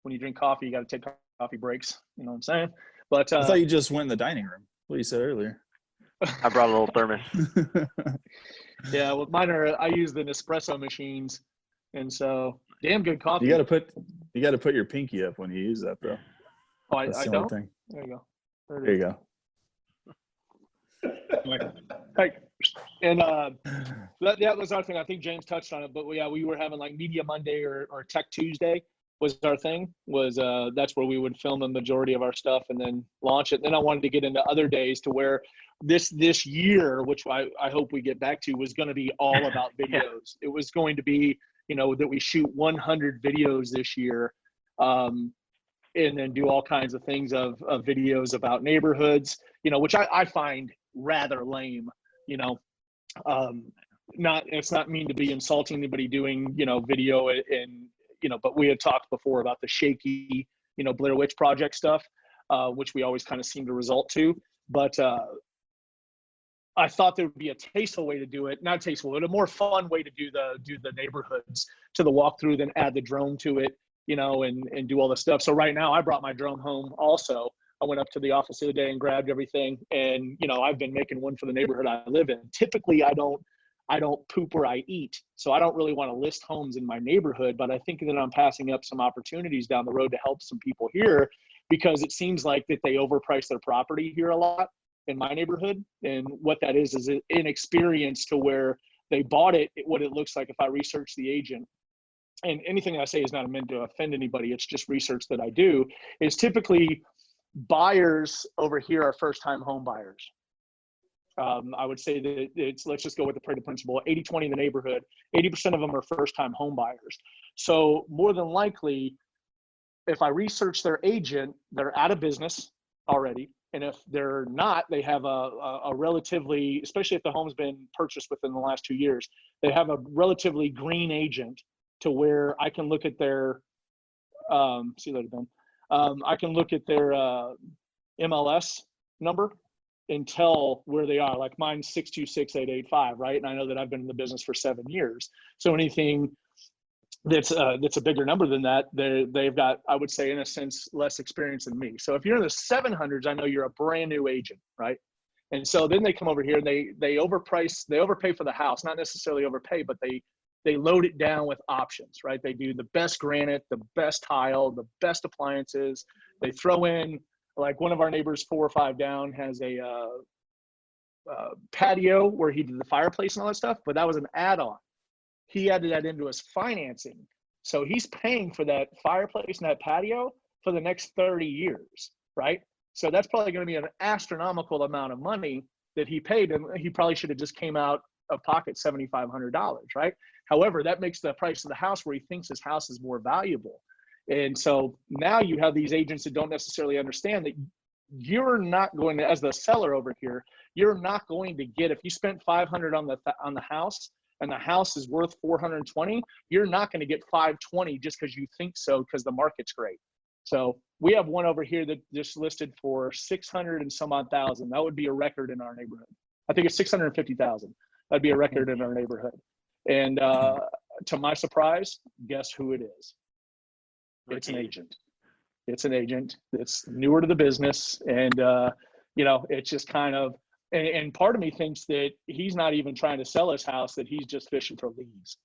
when you drink coffee, you got to take coffee breaks. You know what I'm saying? But I thought you just went in the dining room. What you said earlier. I brought a little thermos. Yeah, well, I use the Nespresso machines, and so damn good coffee. You got to put your pinky up when you use that, bro. Oh, That's I the only don't? thing. There you go. There you go. Hey, and that was our thing. I think James touched on it, but we were having like Media Monday or Tech Tuesday was our thing. Was that's where we would film the majority of our stuff and then launch it. Then I wanted to get into other days to where this year, which I hope we get back to, was going to be all about videos. It was going to be, that we shoot 100 videos this year, and then do all kinds of things of videos about neighborhoods, which I find rather lame. It's not mean to be insulting anybody doing, video and, but we had talked before about the shaky, Blair Witch Project stuff, which we always kind of seem to result to. But I thought there would be a tasteful way to do it, not tasteful, but a more fun way to do the neighborhoods to the walkthrough, then add the drone to it, and do all the stuff. So right now I brought my drone home also. I went up to the office the other day and grabbed everything. And, I've been making one for the neighborhood I live in. Typically I don't poop where I eat. So I don't really want to list homes in my neighborhood, but I think that I'm passing up some opportunities down the road to help some people here, because it seems like that they overprice their property here a lot in my neighborhood. And what that is inexperience to where they bought it, what it looks like if I research the agent. And anything I say is not meant to offend anybody. It's just research that I do, is typically buyers over here are first-time home buyers. I would say that let's just go with the Pareto principle, 80-20 in the neighborhood, 80% of them are first-time home buyers. So more than likely, if I research their agent, they're out of business already. And if they're not, they have a relatively, especially if the home's been purchased within the last 2 years, they have a relatively green agent to where I can look at their, see you later, Ben. I can look at their MLS number and tell where they are. Like mine's 626-885, right? And I know that I've been in the business for 7 years. So anything that's a bigger number than that, they've got, I would say, in a sense, less experience than me. So if you're in the 700s, I know you're a brand new agent, right? And so then they come over here and they overpay for the house, not necessarily overpay, but they load it down with options, right? They do the best granite, the best tile, the best appliances. They throw in, like one of our neighbors 4 or 5 down has a patio where he did the fireplace and all that stuff, but that was an add-on. He added that into his financing. So he's paying for that fireplace and that patio for the next 30 years, right? So that's probably going to be an astronomical amount of money that he paid, and he probably should have just came out of pocket $7,500, right? However, that makes the price of the house where he thinks his house is more valuable. And so now you have these agents that don't necessarily understand that you're not going to, as the seller over here, you're not going to get, if you spent $500 on the house and the house is worth $420, you're not going to get $520 just because you think so, because the market's great. So we have one over here that just listed for 600 and some odd thousand. That would be a record in our neighborhood. I think it's 650,000. That'd be a record in our neighborhood. And to my surprise, guess who it is? It's an agent. It's an agent that's newer to the business. And, it's just kind of, and part of me thinks that he's not even trying to sell his house, that he's just fishing for leads.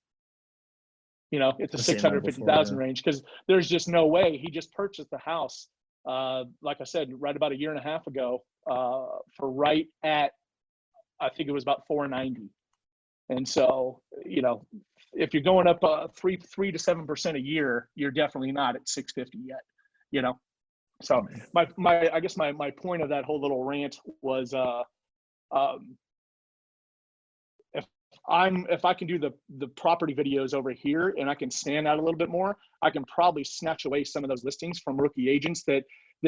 At the 650,000 range, because there's just no way. He just purchased the house, like I said, right about 1.5 years ago, for right at, I think it was about 490. And so, if you're going up 3 to 7% a year, you're definitely not at 650 yet. So I guess my point of that whole little rant was, if I can do the property videos over here and I can stand out a little bit more, I can probably snatch away some of those listings from rookie agents that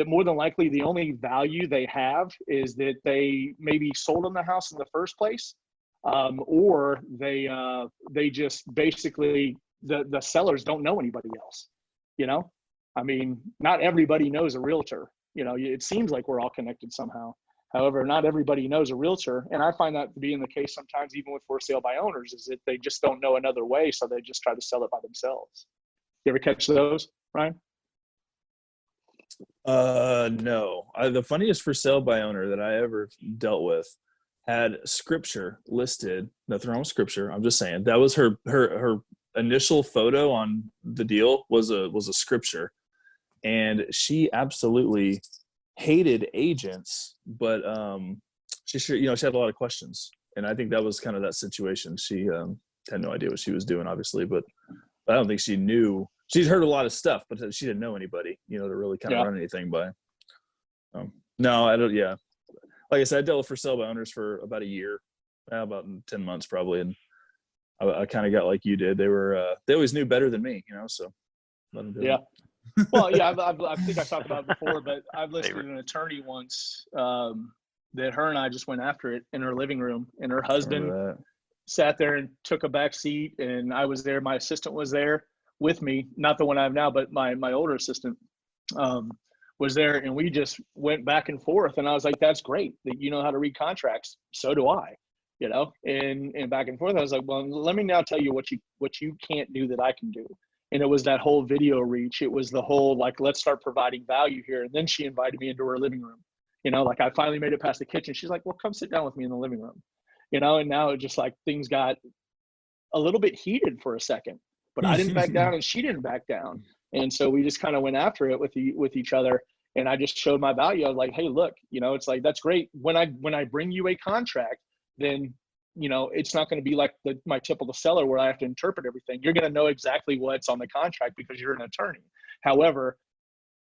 more than likely the only value they have is that they maybe sold on the house in the first place, or they just basically the sellers don't know anybody else. I mean, not everybody knows a realtor. It seems like we're all connected somehow. However, not everybody knows a realtor. And I find that to be in the case sometimes, even with for sale by owners, is that they just don't know another way. So they just try to sell it by themselves. You ever catch those, Ryan? No. The funniest for sale by owner that I ever dealt with had scripture listed. Nothing wrong with scripture. I'm just saying that was her initial photo on the deal was a scripture. and she absolutely hated agents, but she had a lot of questions, and I think that was kind of that situation. She had no idea what she was doing, obviously, but I don't think she knew. She'd heard a lot of stuff, but she didn't know anybody, to really kind of run anything by. No, I don't. Yeah, like I said, I dealt with for sale by owners for about a year, about 10 months probably, and I kind of got like you did. They always knew better than me, so let them do it. Well, yeah, I think I talked about it before, but I've listed an attorney once that her and I just went after it in her living room, and her husband sat there and took a back seat, and I was there. My assistant was there with me, not the one I have now, but my older assistant was there, and we just went back and forth. And I was like, "That's great that you know how to read contracts. So do I." And back and forth. I was like, well, let me now tell you what you can't do that I can do. And it was that whole video reach. It was the whole, like, let's start providing value here. And then she invited me into her living room. Like I finally made it past the kitchen. She's like, well, come sit down with me in the living room. And now it just like things got a little bit heated for a second, but I didn't back down and she didn't back down. And so we just kind of went after it with each other. And I just showed my value. I was like, hey, look, it's like, that's great. When I bring you a contract, then, it's not going to be like my typical seller where I have to interpret everything. You're going to know exactly what's on the contract because you're an attorney. However,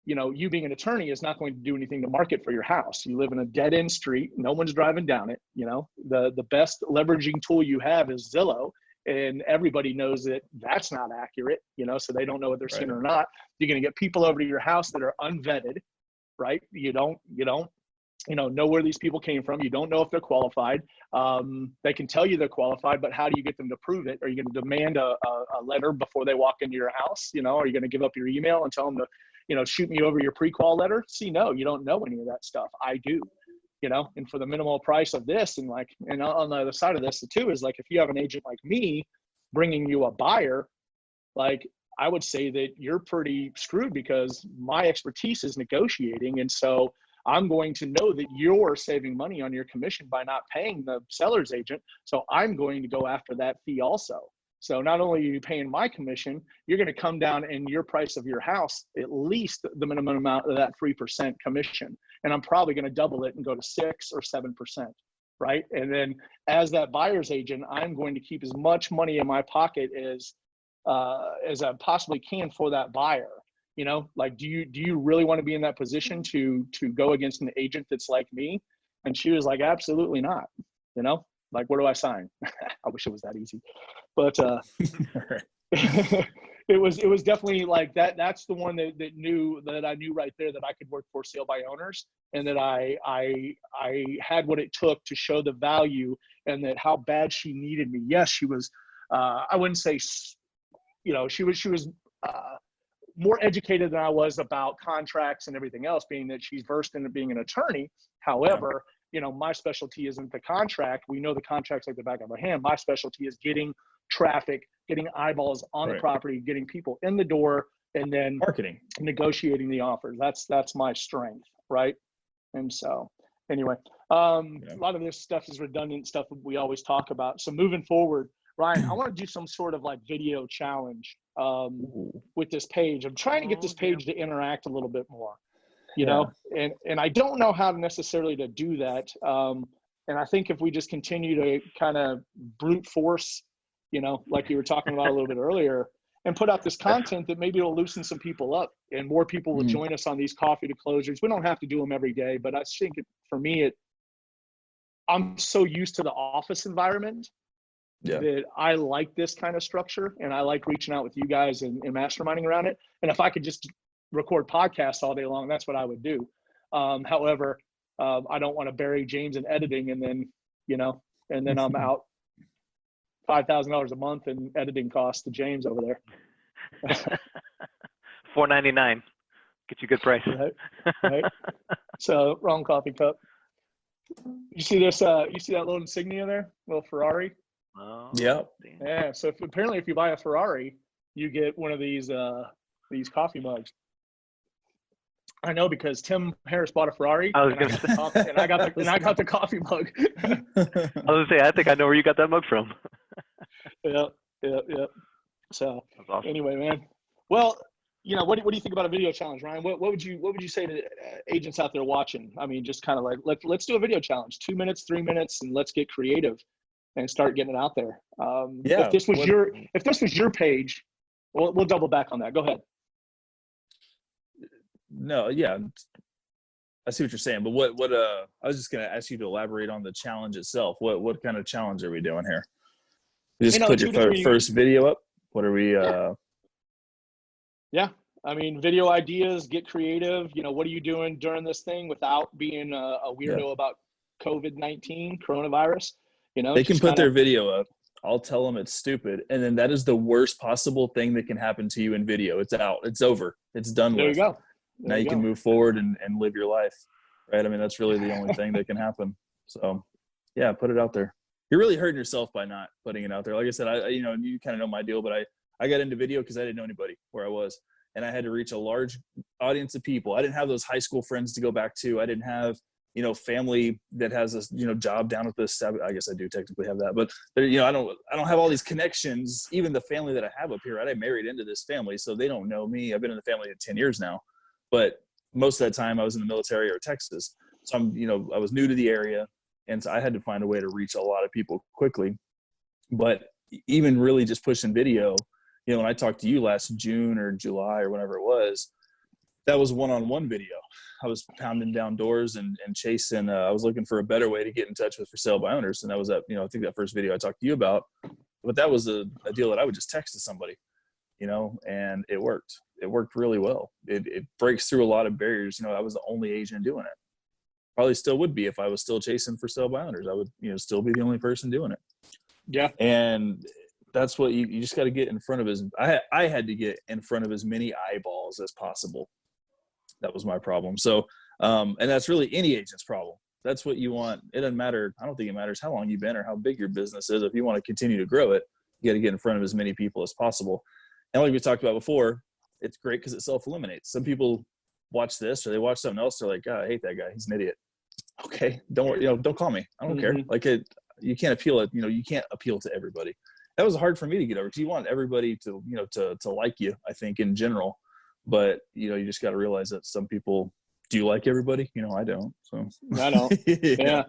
you being an attorney is not going to do anything to market for your house. You live in a dead end street. No one's driving down it. The best leveraging tool you have is Zillow, and everybody knows that that's not accurate, so they don't know what they're seeing or not. You're going to get people over to your house that are unvetted, right? You don't know where these people came from. You don't know if they're qualified. They can tell you they're qualified, but how do you get them to prove it? Are you going to demand a letter before they walk into your house? Are you going to give up your email and tell them to, shoot me over your pre-qual letter? See, no, you don't know any of that stuff. I do, and for the minimal price of this, and on the other side of this too, is like, if you have an agent like me bringing you a buyer, like, I would say that you're pretty screwed because my expertise is negotiating. And so I'm going to know that you're saving money on your commission by not paying the seller's agent. So I'm going to go after that fee also. So not only are you paying my commission, you're going to come down in your price of your house, at least the minimum amount of that 3% commission. And I'm probably going to double it and go to 6 or 7%. Right. And then as that buyer's agent, I'm going to keep as much money in my pocket as I possibly can for that buyer. Like, do you really want to be in that position to go against an agent that's like me? And she was like, absolutely not. Like, where do I sign? I wish it was that easy, but it was definitely like that. That's the one that I knew right there that I could work for sale by owners, and that I had what it took to show the value, and that how bad she needed me. Yes, she was. I wouldn't say, she was more educated than I was about contracts and everything else, being that she's versed in being an attorney. However, my specialty isn't the contract. We know the contract's like the back of our hand. My specialty is getting traffic, getting eyeballs on the property, getting people in the door, and then marketing, negotiating the offers. That's my strength, right? And so anyway, a lot of this stuff is redundant stuff that we always talk about. So moving forward, Ryan, I want to do some sort of like video challenge with this page. I'm trying to get this page to interact a little bit more, and I don't know how necessarily to do that. And I think if we just continue to kind of brute force, like you were talking about a little bit earlier, and put out this content, that maybe it'll loosen some people up and more people will join us on these coffee to closers. We don't have to do them every day, but I think for me, I'm so used to the office environment that I like this kind of structure, and I like reaching out with you guys and masterminding around it. And if I could just record podcasts all day long, that's what I would do. However, I don't want to bury James in editing, and then I'm out $5,000 a month in editing costs to James over there. $4.99 get you a good price. Right. So wrong coffee cup. You see this? You see that little insignia there, little Ferrari? Oh, yeah. So apparently, if you buy a Ferrari, you get one of these coffee mugs. I know, because Tim Harris bought a Ferrari, and I got the coffee mug. I was gonna say, I think I know where you got that mug from. Yep. So that's awesome. Anyway, man. Well, you know, what do you think about a video challenge, Ryan? What would you say to agents out there watching? I mean, just kind of like, let's do a video challenge, 2 minutes, 3 minutes, and let's get creative and start getting it out there. If this was your page, we'll double back on that. Go ahead. No, yeah, I see what you're saying, but what I was just going to ask you to elaborate on the challenge itself. What kind of challenge are we doing here? You just put your first video up. What are we? Yeah, I mean, video ideas, get creative. You know, what are you doing during this thing without being a weirdo about COVID-19, coronavirus? You know, they can put their video up. I'll tell them it's stupid, and then that is the worst possible thing that can happen to you in video. It's out. It's over. It's done with. There you go. Now you can move forward and live your life, right? I mean, that's really the only thing that can happen. So, yeah, put it out there. You're really hurting yourself by not putting it out there. Like I said, you kind of know my deal, but I got into video because I didn't know anybody where I was, and I had to reach a large audience of people. I didn't have those high school friends to go back to. I didn't have, family that has this, job down at this. I guess I do technically have that, but I don't have all these connections. Even the family that I have up here, right? I married into this family, so they don't know me. I've been in the family 10 years now, but most of that time I was in the military or Texas. So I was new to the area, and so I had to find a way to reach a lot of people quickly. But even really just pushing video, when I talked to you last June or July or whenever it was, that was one-on-one video. I was pounding down doors and chasing. I was looking for a better way to get in touch with for sale by owners. And that was that, I think that first video I talked to you about, but that was a deal that I would just text to somebody, and it worked. It worked really well. It breaks through a lot of barriers. I was the only agent doing it. Probably still would be if I was still chasing for sale by owners. I would, still be the only person doing it. Yeah. And that's what you just got to get in front of I had to get in front of as many eyeballs as possible. That was my problem. So, and that's really any agent's problem. That's what you want. It doesn't matter. I don't think it matters how long you've been or how big your business is. If you want to continue to grow it, you got to get in front of as many people as possible. And like we talked about before, it's great because it self-eliminates. Some people watch this or they watch something else. They're like, God, I hate that guy. He's an idiot. Okay. Don't call me. I don't care. Like you can't appeal it. You can't appeal to everybody. That was hard for me to get over because you want everybody to, to like you, I think in general, but you just got to realize that some people do like everybody. I don't. So I don't. Yeah.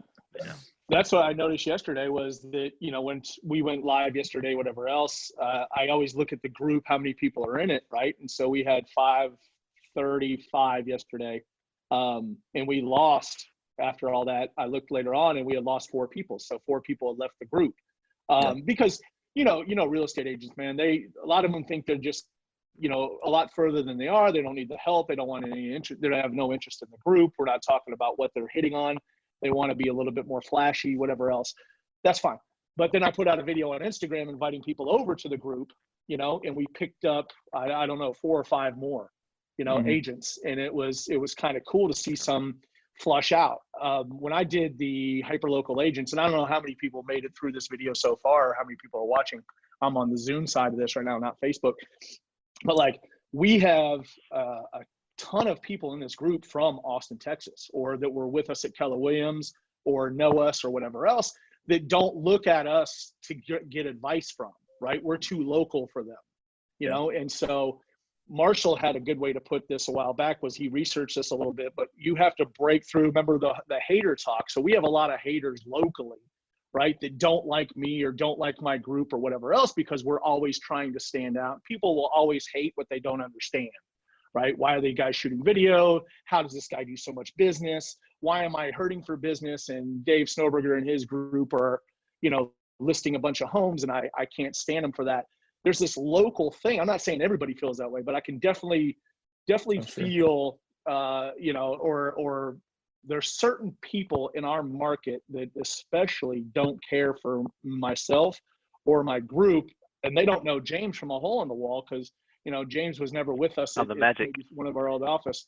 That's what I noticed yesterday was that, when we went live yesterday, whatever else, I always look at the group, how many people are in it. Right. And so we had 535 yesterday. And we lost after all that. I looked later on and we had lost 4 people. So 4 people had left the group because, real estate agents, man, a lot of them think they're just, a lot further than they are. They don't need the help. They don't want any interest. They have no interest in the group. We're not talking about what they're hitting on. They want to be a little bit more flashy, whatever else. That's fine. But then I put out a video on Instagram inviting people over to the group, and we picked up, I don't know, 4 or 5 more, agents. And it was kind of cool to see some flush out. When I did the hyperlocal agents, and I don't know how many people made it through this video so far, or how many people are watching. I'm on the Zoom side of this right now, not Facebook. But we have a ton of people in this group from Austin, Texas, or that were with us at Keller Williams or know us or whatever else that don't look at us to get advice from, right? We're too local for them, And so Marshall had a good way to put this a while back was he researched this a little bit, but you have to break through. Remember the hater talk. So we have a lot of haters locally, right? That don't like me or don't like my group or whatever else, because we're always trying to stand out. People will always hate what they don't understand, right? Why are they guys shooting video? How does this guy do so much business? Why am I hurting for business? And Dave Snowberger and his group are, listing a bunch of homes, and I can't stand them for that. There's this local thing. I'm not saying everybody feels that way, but I can definitely feel, or there's certain people in our market that especially don't care for myself or my group, and they don't know James from a hole in the wall because, James was never with us at the Magic, one of our old office,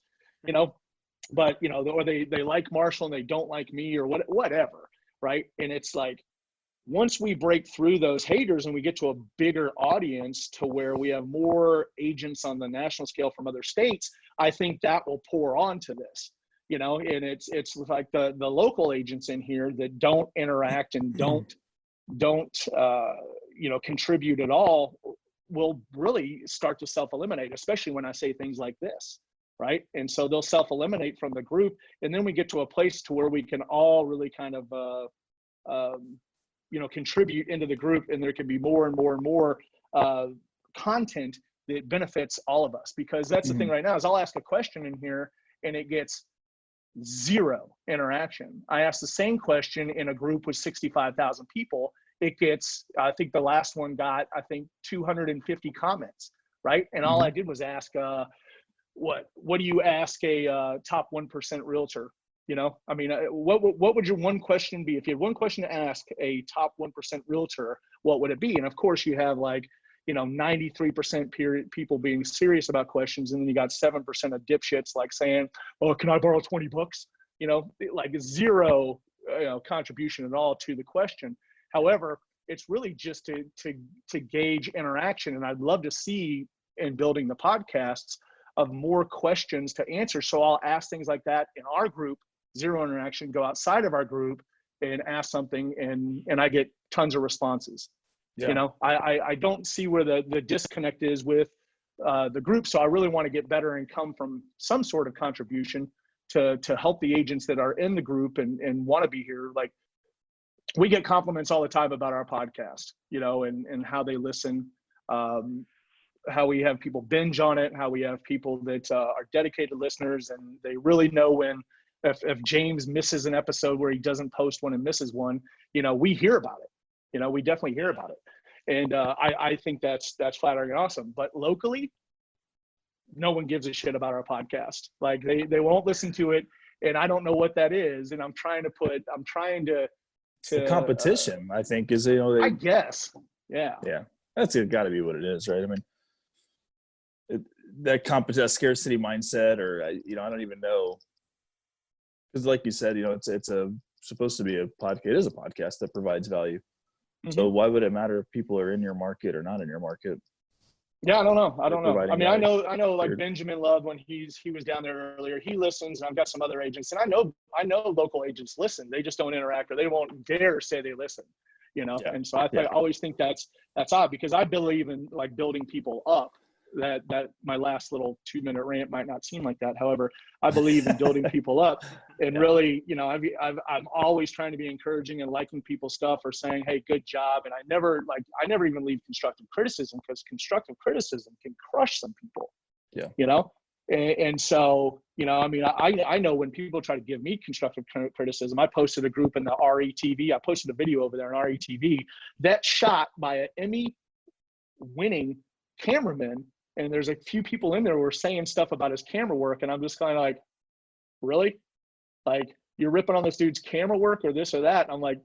but, or they like Marshall and they don't like me or whatever, right? And it's like, once we break through those haters and we get to a bigger audience to where we have more agents on the national scale from other states, I think that will pour onto this, and it's like the local agents in here that don't interact and don't contribute at all. will really start to self-eliminate, especially when I say things like this, right? And so they'll self-eliminate from the group, and then we get to a place to where we can all really kind of contribute into the group, and there can be more and more and more content that benefits all of us. Because that's the thing right now is I'll ask a question in here and it gets zero interaction. I ask the same question in a group with 65,000 people. It gets, I think the last one got, 250 comments, right? And all I did was ask, what do you ask a top 1% realtor? What would your one question be? If you had one question to ask a top 1% realtor, what would it be? And of course you have 93% people being serious about questions. And then you got 7% of dipshits saying, oh, can I borrow 20 bucks? Zero contribution at all to the question. However, it's really just to gauge interaction. And I'd love to see in building the podcasts of more questions to answer. So I'll ask things like that in our group, zero interaction, go outside of our group and ask something and I get tons of responses. Yeah. I don't see where the disconnect is with the group. So I really want to get better and come from some sort of contribution to help the agents that are in the group and want to be here. We get compliments all the time about our podcast, and how they listen, how we have people binge on it, how we have people that are dedicated listeners, and they really know if James misses an episode where he doesn't post one and misses one, we hear about it. We definitely hear about it. And I think that's flattering and awesome. But locally, no one gives a shit about our podcast. They won't listen to it. And I don't know what that is. And I'm trying to the competition, I think, is, I guess. Yeah. Yeah. That's got to be what it is, right? I mean, that scarcity mindset, or, I don't even know. Because like you said, it's supposed to be a podcast. It is a podcast that provides value. So why would it matter if people are in your market or not in your market? Yeah, I don't know. I mean, I know Benjamin Love, when he was down there earlier, he listens, and I've got some other agents, and I know local agents listen. They just don't interact, or they won't dare say they listen, Yeah. And so I always think that's odd, because I believe in building people up. That my last little 2-minute rant might not seem like that. However, I believe in building people up, and really, I'm always trying to be encouraging and liking people's stuff, or saying, hey, good job. And I never even leave constructive criticism, because constructive criticism can crush some people. Yeah. And so, I know when people try to give me constructive criticism, I posted a group in the RETV. I posted a video over there in RETV that's shot by an Emmy-winning cameraman. And there's a few people in there who are saying stuff about his camera work. And I'm just kind of really? You're ripping on this dude's camera work or this or that. And I'm like,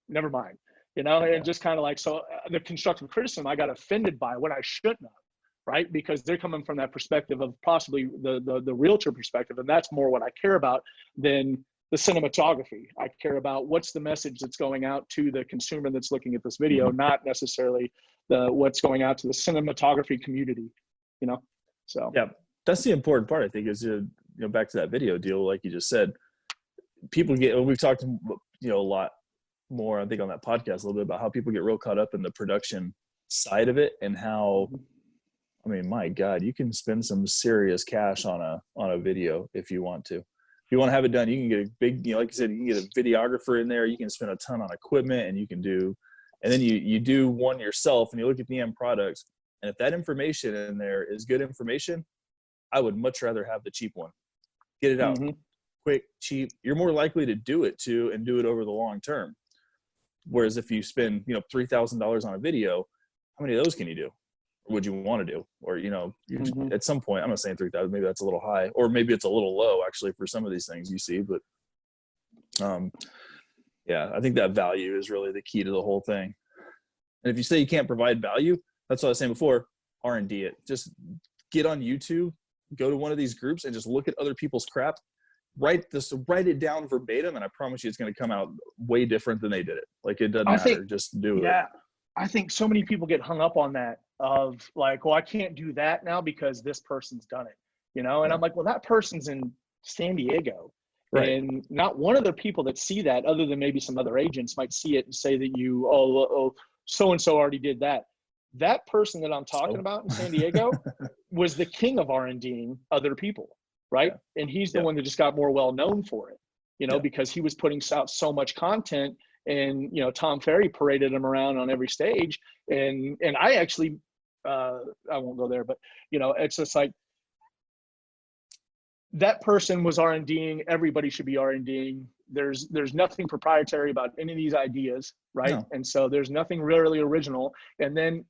never mind, and just kind of so the constructive criticism I got offended by when I shouldn't have, right? Because they're coming from that perspective of possibly the realtor perspective. And that's more what I care about than the cinematography. I care about what's the message that's going out to the consumer that's looking at this video, not necessarily what's going out to the cinematography community, So yeah, that's the important part, I think, is back to that video deal, like you just said. We've talked a lot more, I think, on that podcast a little bit about how people get real caught up in the production side of it, and how, I mean, my God, you can spend some serious cash on a video if you want to. If you want to have it done, you can get a big, like you said, you can get a videographer in there. You can spend a ton on equipment, and you can do, and then you do one yourself, and you look at the end product. And if that information in there is good information, I would much rather have the cheap one. Get it out quick, cheap. You're more likely to do it too, and do it over the long term. Whereas if you spend, $3,000 on a video, how many of those can you do? Or would you want to do? Or, at some point, I'm not saying 3,000, maybe that's a little high, or maybe it's a little low actually for some of these things you see. But yeah, I think that value is really the key to the whole thing. And if you say you can't provide value, that's what I was saying before, R&D it. Just get on YouTube, go to one of these groups, and just look at other people's crap. Write it down verbatim, and I promise you it's going to come out way different than they did it. It doesn't matter. Just do it. Yeah. I think so many people get hung up on that of well, I can't do that now because this person's done it, And I'm like, well, that person's in San Diego. Right. And not one of the people that see that, other than maybe some other agents, might see it and say that you, so-and-so already did that. That person that I'm talking about in San Diego was the king of R&Ding other people, right? Yeah. And he's the one that just got more well-known for it, because he was putting out so much content, and, Tom Ferry paraded him around on every stage. And I actually, I won't go there, but, it's just like, that person was R&Ding. Everybody should be R&Ding. There's nothing proprietary about any of these ideas, right? No. And so there's nothing really original. And then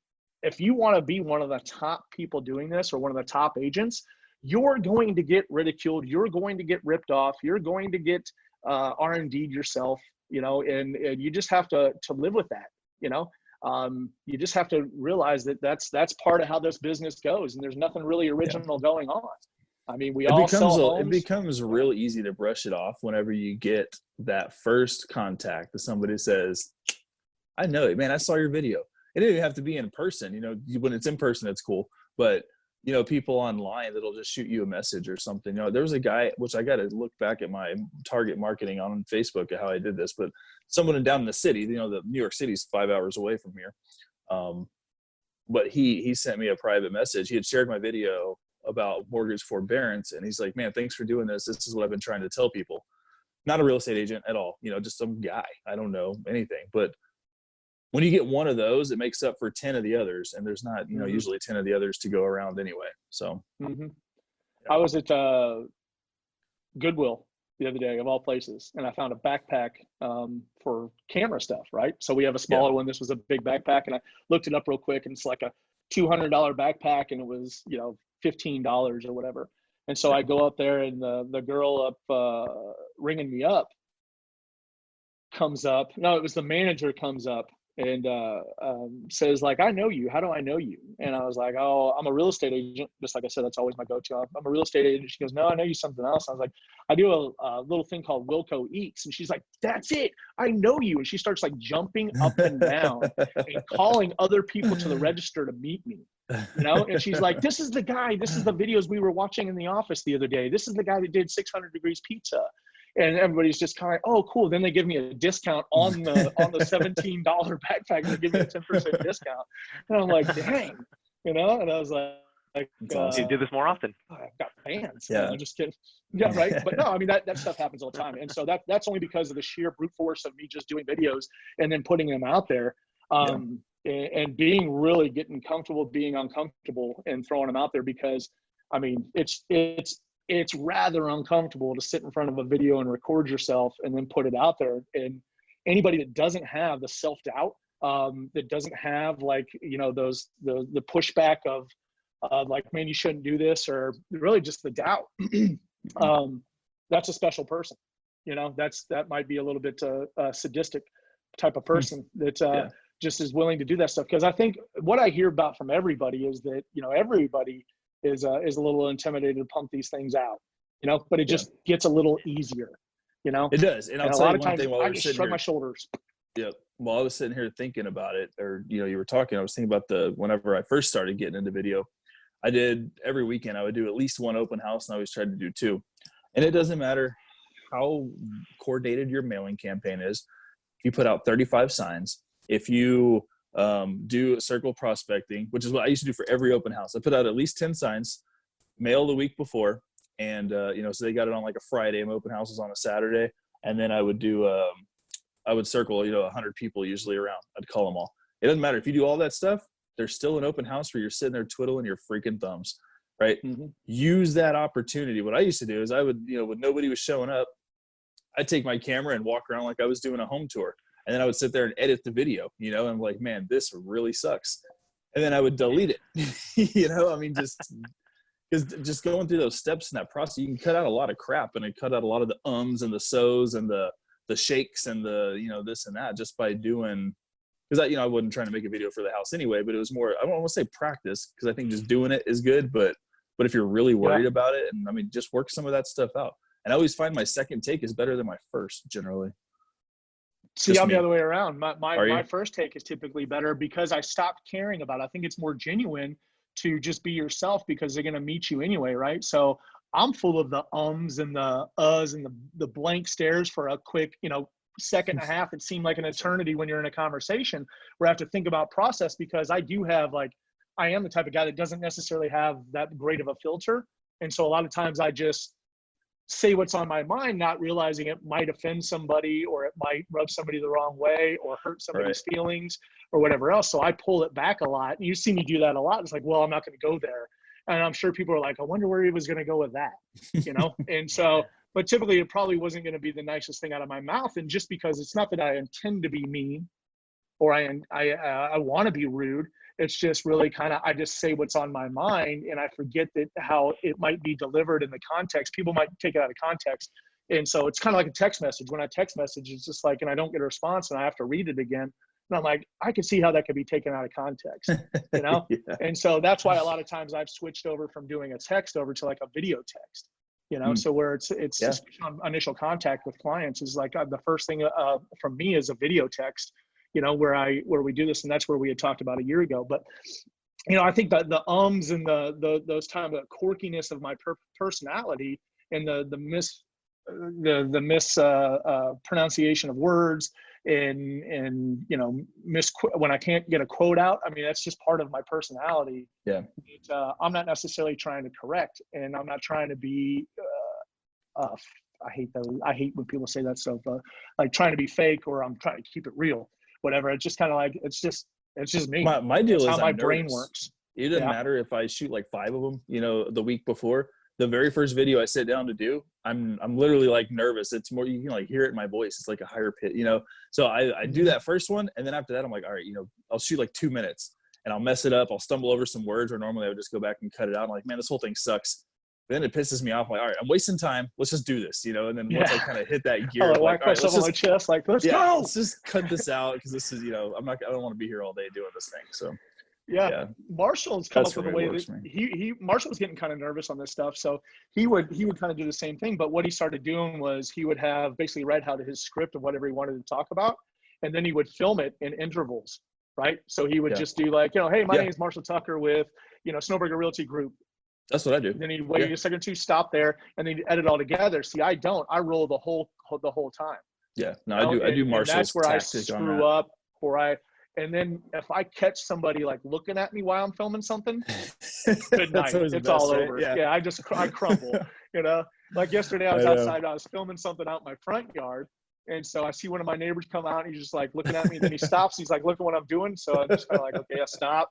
if you want to be one of the top people doing this, or one of the top agents, you're going to get ridiculed. You're going to get ripped off. You're going to get R&D'd yourself, and you just have to live with that. You just have to realize that that's part of how this business goes, and there's nothing really original going on. I mean, it becomes real easy to brush it off whenever you get that first contact that somebody says, I know it, man. I saw your video. It didn't even have to be in person. When it's in person, it's cool. But, people online that'll just shoot you a message or something. There was a guy, which I got to look back at my target marketing on Facebook at how I did this, but someone down in the city, the New York City's 5 hours away from here. But he sent me a private message. He had shared my video about mortgage forbearance, and he's like, man, thanks for doing this. This is what I've been trying to tell people. Not a real estate agent at all, just some guy. I don't know anything. But when you get one of those, it makes up for 10 of the others, and there's not, usually 10 of the others to go around anyway. So I was at Goodwill the other day, of all places, and I found a backpack for camera stuff, right? So we have a smaller one. This was a big backpack, and I looked it up real quick, and it's like a $200 backpack, and it was, $15 or whatever. And so I go up there, and the girl up ringing me up comes up. No, it was the manager comes up and says, like, I know you. How do I know you? And I was like, oh, I'm a real estate agent. Just like I said, that's always my go-to. I'm a real estate agent. She goes, no, I know you something else. I was like, I do a little thing called Wilco Eats. And she's like, that's it. I know you. And she starts like jumping up and down and calling other people to the register to meet me. And she's like, this is the guy. This is the videos we were watching in the office the other day. This is the guy that did 600 Degrees Pizza. And everybody's just kind of, oh, cool. Then they give me a discount on the $17 backpack. They give me a 10% discount. And I'm like, dang, And I was like, you do this more often. I've got fans. Yeah. I'm just kidding. Yeah, right. But no, I mean, that stuff happens all the time. And so that's only because of the sheer brute force of me just doing videos and then putting them out there. And being really getting comfortable being uncomfortable and throwing them out there, because I mean, it's rather uncomfortable to sit in front of a video and record yourself and then put it out there. And anybody that doesn't have the self-doubt, that doesn't have like, the pushback of like, man, you shouldn't do this, or really just the doubt, that's a special person. That might be a little bit sadistic type of person that just is willing to do that stuff. Because I think what I hear about from everybody is that, everybody is a little intimidated to pump these things out, but it just gets a little easier, It does. And I'll tell you one thing while I just shrug my shoulders. Yep. While I was sitting here thinking about it, or, you were talking, I was thinking about whenever I first started getting into video, I did every weekend, I would do at least one open house, and I always tried to do 2. And it doesn't matter how coordinated your mailing campaign is. If you put out 35 signs, if you do circle prospecting, which is what I used to do for every open house, I put out at least 10 signs, mail the week before. And, so they got it on like a Friday, and open houses on a Saturday. And then I would do, I would circle, 100 people usually around. I'd call them all. It doesn't matter if you do all that stuff. There's still an open house where you're sitting there twiddling your freaking thumbs, right? Mm-hmm. Use that opportunity. What I used to do is I would, when nobody was showing up, I'd take my camera and walk around like I was doing a home tour. And then I would sit there and edit the video, and I'm like, man, this really sucks. And then I would delete it, just going through those steps in that process, you can cut out a lot of crap, and I cut out a lot of the ums and the so's and the shakes and the, this and that, just by doing, because I wasn't trying to make a video for the house anyway, but it was more, I don't want to say practice, because I think just doing it is good, but if you're really worried about it, and just work some of that stuff out. And I always find my second take is better than my first, generally. See, I'm the other way around. My first take is typically better because I stopped caring about it. I think it's more genuine to just be yourself, because they're going to meet you anyway, right? So I'm full of the ums and the uhs and the blank stares for a quick, second and a half, it seemed like an eternity when you're in a conversation where I have to think about process, because I do have I am the type of guy that doesn't necessarily have that great of a filter. And so a lot of times I just say what's on my mind, not realizing it might offend somebody, or it might rub somebody the wrong way, or hurt somebody's feelings, or whatever else. So I pull it back a lot. And you see me do that a lot. It's like, well, I'm not going to go there. And I'm sure people are like, I wonder where he was going to go with that, And so, but typically it probably wasn't going to be the nicest thing out of my mouth. And just because it's not that I intend to be mean, or I want to be rude. It's just really I just say what's on my mind, and I forget that how it might be delivered in the context. People might take it out of context. And so it's kind of like a text message. When I text message, it's just and I don't get a response and I have to read it again. And I'm like, I can see how that could be taken out of context, Yeah. And so that's why a lot of times I've switched over from doing a text over to a video text, So where it's just on initial contact with clients is the first thing from me is a video text, where we do this. And that's where we had talked about a year ago. But, I think that the ums and those time, the quirkiness of my personality, and the mispronunciation of words, and when I can't get a quote out, I mean, that's just part of my personality. Yeah. I'm not necessarily trying to correct, and I'm not trying to be, I hate when people say that stuff, trying to be fake, or I'm trying to keep it real, whatever. It's just kind of it's just me. My deal That's is how my brain works. It doesn't matter if I shoot 5 of them, the week before. The very first video I sit down to do, I'm literally nervous. It's more, you can hear it in my voice. It's like a higher pitch, So I do that first one, and then after that I'm like, all right, I'll shoot 2 minutes, and I'll mess it up. I'll stumble over some words where normally I would just go back and cut it out. I'm like, man, this whole thing sucks. Then it pisses me off. I'm like, all right, I'm wasting time. Let's just do this, And then once I kind of hit that gear, whack myself on my chest, let's go. Let's just cut this out, because this is, I don't want to be here all day doing this thing. So. Yeah. Marshall's come up with a way that Marshall was getting kind of nervous on this stuff. So he would kind of do the same thing. But what he started doing was he would have basically read out his script of whatever he wanted to talk about. And then he would film it in intervals, right? So he would just do hey, my name is Marshall Tucker with, Snowburger Realty Group. That's what I do. Then he'd wait a second or two, stop there, and then he'd edit all together. See, I don't. I roll the whole time. Yeah. No, I do Marshall's that's where I screw screw up, and then if I catch somebody looking at me while I'm filming something, good night. It's all over. Yeah. I crumble, yesterday I was outside, I was filming something out in my front yard. And so I see one of my neighbors come out, and he's just looking at me, and then he stops. He's looking what I'm doing. So I'm just kind of okay, I stop.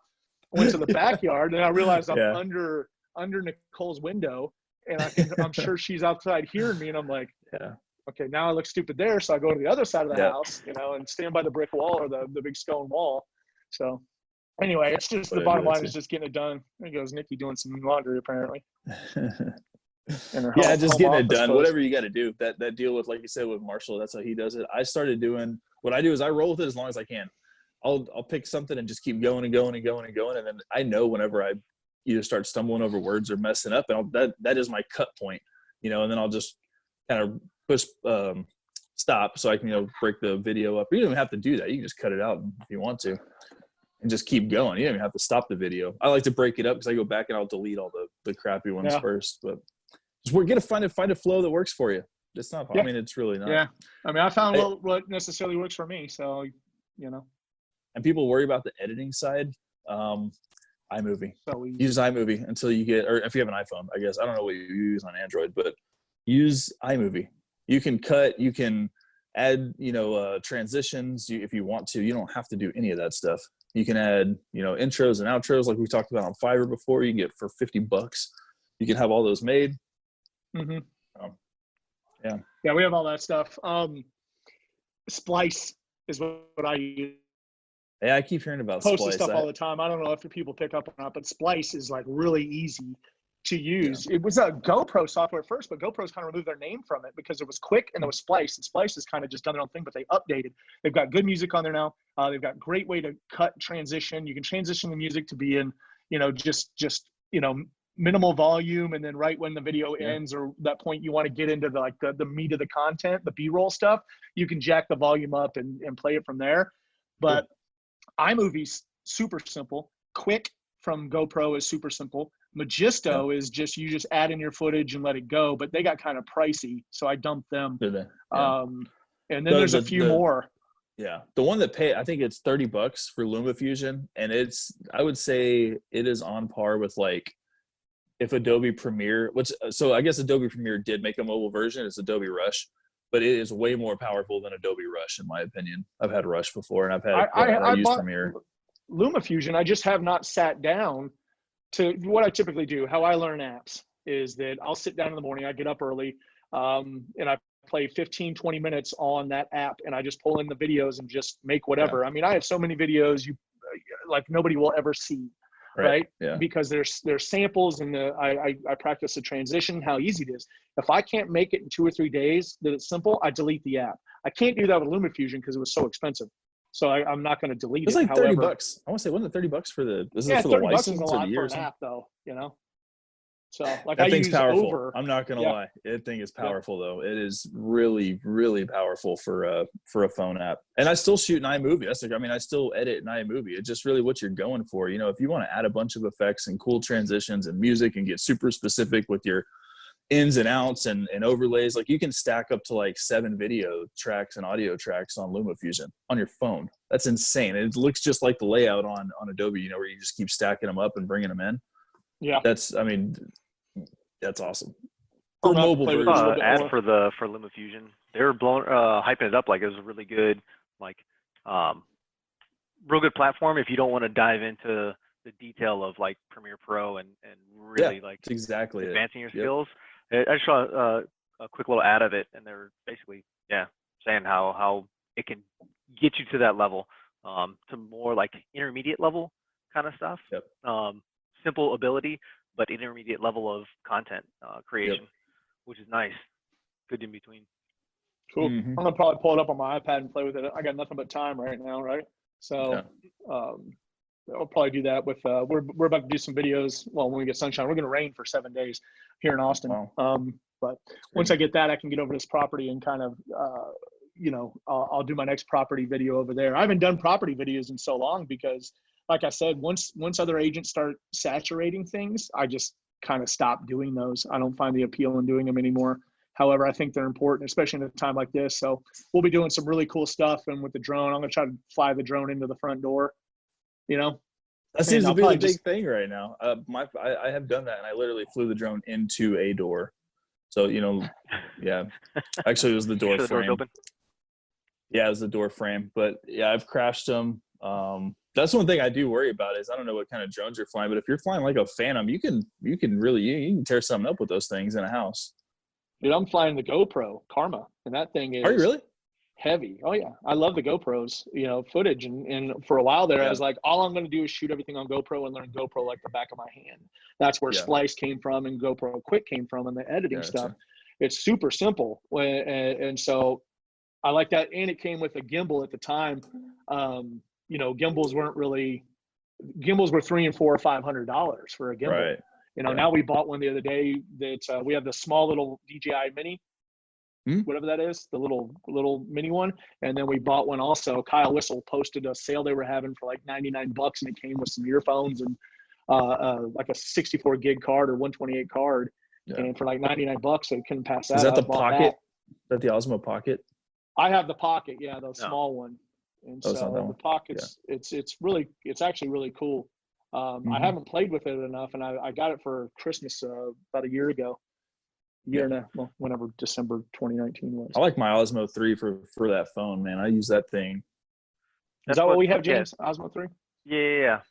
I went to the backyard, and I realized I'm under Nicole's window, and I'm sure she's outside hearing me. And I'm like, okay, now I look stupid there. So I go to the other side of the house, and stand by the brick wall, or the big stone wall. So anyway, it's just the bottom line is just getting it done. There goes Nikki doing some laundry, apparently. Just getting it done. Whatever you got to do. That deal with, like you said, with Marshall, that's how he does it. I started doing what I do is I roll with it as long as I can. I'll pick something and just keep going and going and going and going. And then I know whenever I either start stumbling over words or messing up, and that is my cut point, and then I'll just kind of push stop so I can break the video up. You don't even have to do that. You can just cut it out if you want to, and just keep going. You don't even have to stop the video. I like to break it up because I go back and I'll delete all the crappy ones first. But just find a flow that works for you. It's not. I mean, it's really not. Yeah. I mean, I found what necessarily works for me. So And people worry about the editing side. iMovie. Use iMovie until you get, or if you have an iPhone, I guess. I don't know what you use on Android, but use iMovie. You can cut, you can add, transitions if you want to. You don't have to do any of that stuff. You can add, intros and outros like we talked about on Fiverr before. You can get for $50. You can have all those made. Mm-hmm. Yeah, we have all that stuff. Splice is what I use. Yeah, I keep hearing about Splice. Stuff all the time. I don't know if people pick up or not, but Splice is really easy to use. Yeah. It was a GoPro software first, but GoPro's kind of removed their name from it because it was quick and there was Splice. And Splice has kind of just done their own thing, but they updated. They've got good music on there now. They've got great way to cut transition. You can transition the music to be in, just minimal volume, and then right when the video ends or that point you want to get into the meat of the content, the B-roll stuff, you can jack the volume up and play it from there. But iMovie's super simple. Quick from GoPro is super simple. Magisto is you just add in your footage and let it go, but they got kind of pricey, so I dumped them. Did they? Yeah. And then there's a few more. Yeah. The one that I think it's $30 for LumaFusion. And I would say it is on par with like, if Adobe Premiere, so I guess Adobe Premiere did make a mobile version. It's Adobe Rush, but it is way more powerful than Adobe Rush, in my opinion. I've had Rush before, and I used Premiere. LumaFusion. I just have not sat down to what I typically do. How I learn apps is that I'll sit down in the morning. I get up early, and I play 15, 20 minutes on that app, and I just pull in the videos and just make whatever. Yeah. I mean, I have so many videos like nobody will ever see. Right. Yeah. Because there's samples, and I practice the transition, how easy it is. If I can't make it in 2 or 3 days that it's simple, I delete the app. I can't do that with LumaFusion because it was so expensive. So I'm not going to delete it. It's like $30. I want to say, wasn't it $30 for the? Is it for the license or the year? It's a lot for an app, though. You know. So like that thing's powerful. I'm not gonna lie. That thing is powerful though. It is really, really powerful for a phone app. And I still shoot in iMovie. I still edit in iMovie. It's just really what you're going for. You know, if you want to add a bunch of effects and cool transitions and music and get super specific with your ins and outs and overlays, like you can stack up to like 7 video tracks and audio tracks on LumaFusion on your phone. That's insane. It looks just like the layout on Adobe, you know, where you just keep stacking them up and bringing them in. Yeah, that's awesome. For mobile version, ad for LumaFusion, they were hyping it up like it was a really good, like, real good platform if you don't want to dive into the detail of like Premiere Pro and really like exactly advancing your skills. I just saw a quick little ad of it, and they're basically saying how it can get you to that level, to more like intermediate level kind of stuff. Yep. Simple ability, but intermediate level of content creation, which is nice. Good in between. Cool. Mm-hmm. I'm gonna probably pull it up on my iPad and play with it. I got nothing but time right now, right? So I'll probably do that with we're about to do some videos. Well, when we get sunshine, we're gonna rain for 7 days here in Austin. Wow. But once I get that, I can get over this property and kind of I'll do my next property video over there. I haven't done property videos in so long because, like I said, once other agents start saturating things, I just kind of stop doing those. I don't find the appeal in doing them anymore. However, I think they're important, especially in a time like this. So we'll be doing some really cool stuff. And with the drone, I'm going to try to fly the drone into the front door, you know? That seems to be the big thing right now. I have done that, and I literally flew the drone into a door. So, actually it was the door frame. Yeah, it was the door frame. But yeah, I've crashed them. That's one thing I do worry about is I don't know what kind of drones you're flying, but if you're flying like a Phantom, you can tear something up with those things in a house. Dude, I'm flying the GoPro Karma, and that thing is. Are you really? Heavy. Oh yeah, I love the GoPros. Footage, and for a while there, I was like, all I'm going to do is shoot everything on GoPro and learn GoPro like the back of my hand. That's where Splice came from and GoPro Quick came from, and the editing stuff. It's super simple, and so I like that. And it came with a gimbal at the time. Gimbals were $300 and $400 or $500 for a gimbal. Right. Now we bought one the other day that we have the small little DJI Mini, whatever that is, the little mini one. And then we bought one also. Kyle Whistle posted a sale they were having for like $99, and it came with some earphones and like a 64 gig card or 128 card. Yeah. And for like $99, so you couldn't pass that. Is that the Pocket? Is that the Osmo Pocket? I have the Pocket, the small one. And so the Pocket's it's actually really cool. I haven't played with it enough, and I got it for Christmas about a year ago. Whenever December 2019 was. I like my Osmo 3 for that phone, man. I use that thing. Is that what we have, James? Osmo 3? Yeah.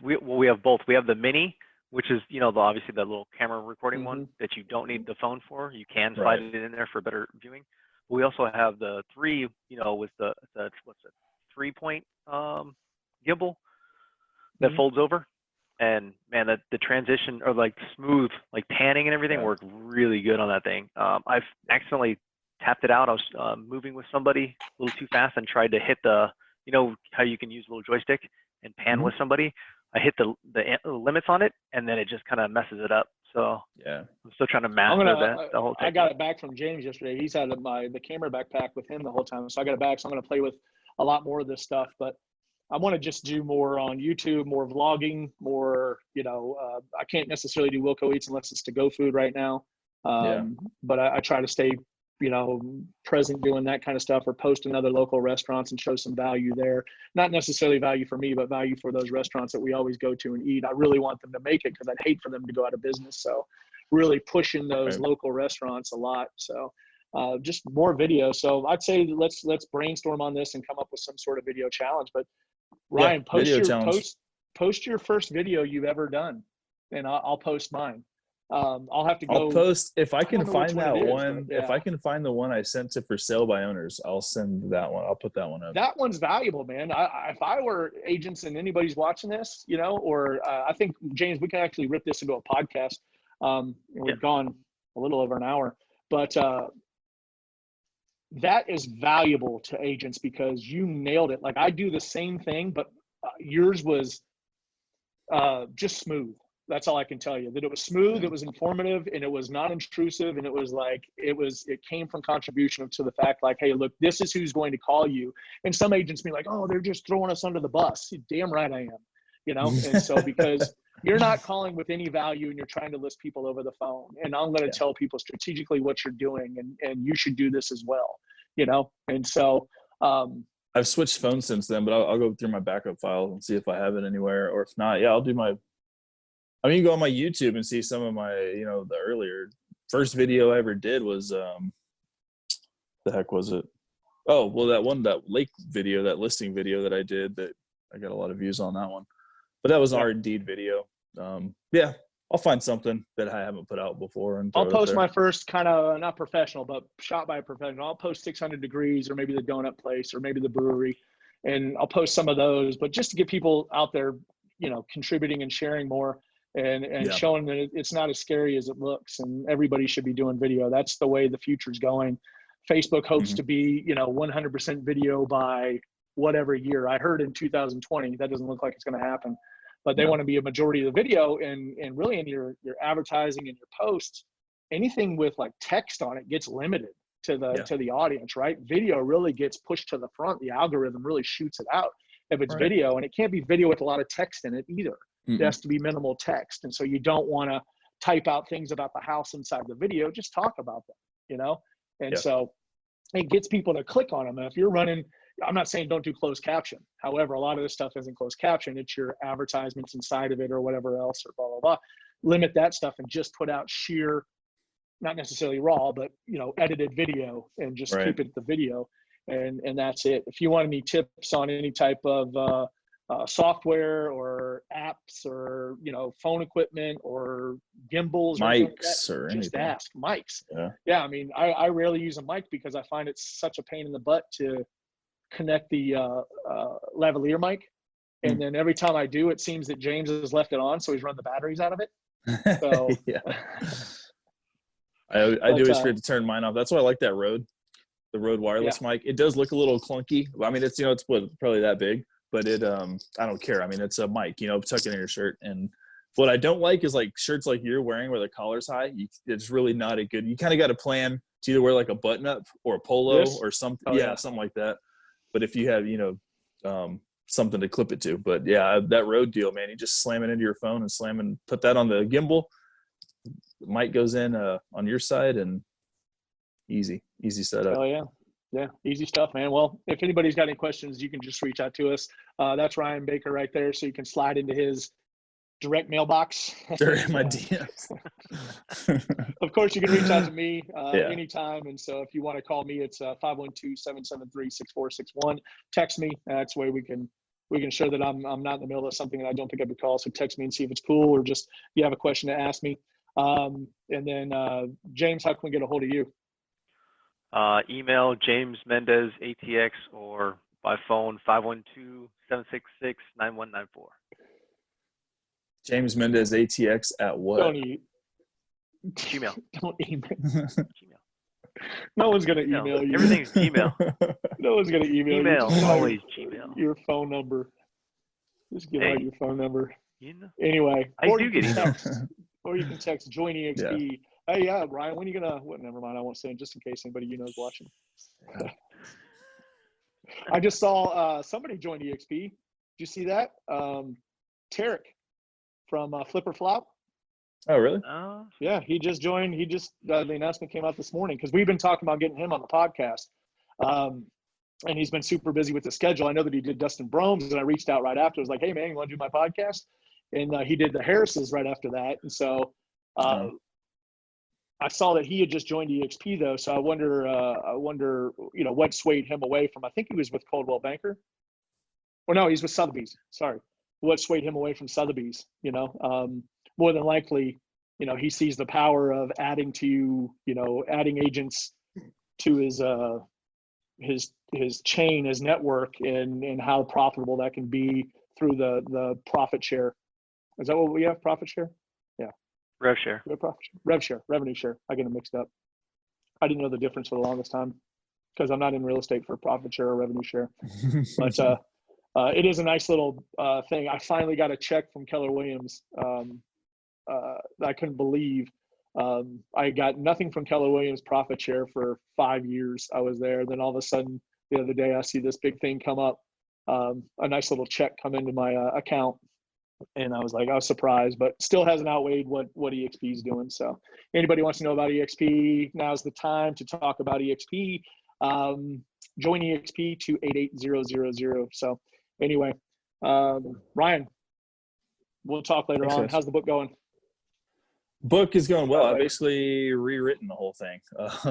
We have both. We have the Mini, which is obviously the little camera recording one that you don't need the phone for. You can slide it in there for better viewing. But we also have the 3, with the 3-point gimbal that folds over. And man, the transition or like smooth, like panning and everything worked really good on that thing. I've accidentally tapped it out. I was moving with somebody a little too fast and tried to hit how you can use a little joystick and pan with somebody. I hit the limits on it, and then it just kind of messes it up. So I'm still trying to master the whole thing. I got it back from James yesterday. He's had the camera backpack with him the whole time, so I got it back. So I'm going to play with a lot more of this stuff, but I want to just do more on YouTube, more vlogging, more, I can't necessarily do Wilco Eats unless it's to-go food right now. But I try to stay present doing that kind of stuff, or post in other local restaurants and show some value there. Not necessarily value for me, but value for those restaurants that we always go to and eat. I really want them to make it because I'd hate for them to go out of business. So really pushing those local restaurants a lot. So just more video. So I'd say let's brainstorm on this and come up with some sort of video challenge. But Ryan, post your first video you've ever done, and I'll post mine. I'll have to go. I'll post if I can find that one. Yeah. If I can find the one I sent to For Sale by Owners, I'll send that one. I'll put that one up. That one's valuable, man. If I were agents and anybody's watching this, or I think James, we can actually rip this into a podcast. We've gone a little over an hour, but that is valuable to agents because you nailed it. Like I do the same thing, but yours was just smooth. That's all I can tell you. That it was smooth, it was informative, and it was not intrusive, and it was like it came from contribution to the fact like, hey, look, this is who's going to call you. And some agents be like, oh, they're just throwing us under the bus. Damn right I am. And so because you're not calling with any value and you're trying to list people over the phone. And I'm going to tell people strategically what you're doing, and you should do this as well. And so I've switched phones since then, but I'll go through my backup file and see if I have it anywhere, or if not, I'll do my. I mean, you can go on my YouTube and see some of my, the earlier first video I ever did was, the heck was it? Oh, well, that lake video, that listing video that I did, that I got a lot of views on that one. But that was an Indeed video. I'll find something that I haven't put out before. And I'll post my first kind of, not professional, but shot by a professional. I'll post 600 Degrees, or maybe the donut place, or maybe the brewery. And I'll post some of those, but just to get people out there, contributing and sharing more. And showing that it's not as scary as it looks, and everybody should be doing video. That's the way the future's going. Facebook hopes to be, 100% video by whatever year. I heard in 2020. That doesn't look like it's going to happen, but they want to be a majority of the video, and really in your advertising and your posts, anything with like text on it gets limited to the audience, right? Video really gets pushed to the front. The algorithm really shoots it out if it's video, and it can't be video with a lot of text in it either. It has to be minimal text. And so you don't want to type out things about the house inside the video, just talk about them, And so it gets people to click on them. And if you're running, I'm not saying don't do closed caption. However, a lot of this stuff isn't closed caption. It's your advertisements inside of it or whatever else, or blah, blah, blah. Limit that stuff and just put out sheer, not necessarily raw, but, edited video, and just keep it the video. And that's it. If you want any tips on any type of, software or apps, or phone equipment or gimbals, mics, or just anything. Ask. Mics. I mean, I rarely use a mic because I find it's such a pain in the butt to connect the lavalier mic, and then every time I do, it seems that James has left it on, so he's run the batteries out of it. So I do always forget to turn mine off. That's why I like that the Rode wireless mic. It does look a little clunky. I mean, it's it's probably that big. But it, I don't care. I mean, it's a mic, tuck it in your shirt. And what I don't like is like shirts like you're wearing where the collar's high. It's really not a good, you kind of got to plan to either wear like a button up or a polo or something. Something like that. But if you have, something to clip it to, but that Rode deal, man, you just slam it into your phone and put that on the gimbal. The mic goes in on your side, and easy setup. Oh yeah. Yeah, easy stuff, man. Well, if anybody's got any questions, you can just reach out to us. That's Ryan Baker right there, so you can slide into his direct mailbox. They're in my DMs. Of course, you can reach out to me anytime. And so if you want to call me, it's 512-773-6461. Text me. That's where we can show that I'm not in the middle of something and I don't pick up your call. So text me and see if it's cool, or just if you have a question to ask me. And then James, how can we get a hold of you? Email James Mendez ATX, or by phone 512-766-9194. James Mendez ATX at what? Gmail. Don't email. Gmail. No one's gonna email you. Everything's Gmail. No one's gonna email you. Email, always Gmail. Your phone number. Just give out your phone number. Anyway, I do get emails. Or you can text Join EXP. Yeah. Hey, Ryan, when are you gonna? Never mind. I won't say it just in case anybody is watching. I just saw somebody join EXP. Did you see that? Tarek from Flipper Flop. Oh, really? Yeah, he just joined. The announcement came out this morning because we've been talking about getting him on the podcast. And he's been super busy with the schedule. I know that he did Dustin Brohms, and I reached out right after. I was like, hey, man, you want to do my podcast? And he did the Harrises right after that. And so I saw that he had just joined EXP, though. So I wonder, what swayed him away from, I think he was with Coldwell Banker. Or no, he's with Sotheby's. Sorry. What swayed him away from Sotheby's, more than likely, he sees the power of adding agents to his chain, his network, and how profitable that can be through the profit share. Is that what we have? Profit share? Yeah. Rev share. Revenue share. I get them mixed up. I didn't know the difference for the longest time because I'm not in real estate for profit share or revenue share. But it is a nice little thing. I finally got a check from Keller Williams. I couldn't believe. I got nothing from Keller Williams profit share for 5 years. I was there. Then all of a sudden, the other day, I see this big thing come up, a nice little check come into my account. And I was surprised, but still hasn't outweighed what EXP is doing. So anybody wants to know about EXP, now's the time to talk about EXP. Join EXP 288-000. So anyway, Ryan, we'll talk later on. How's the book going? Book is going well. I basically rewritten the whole thing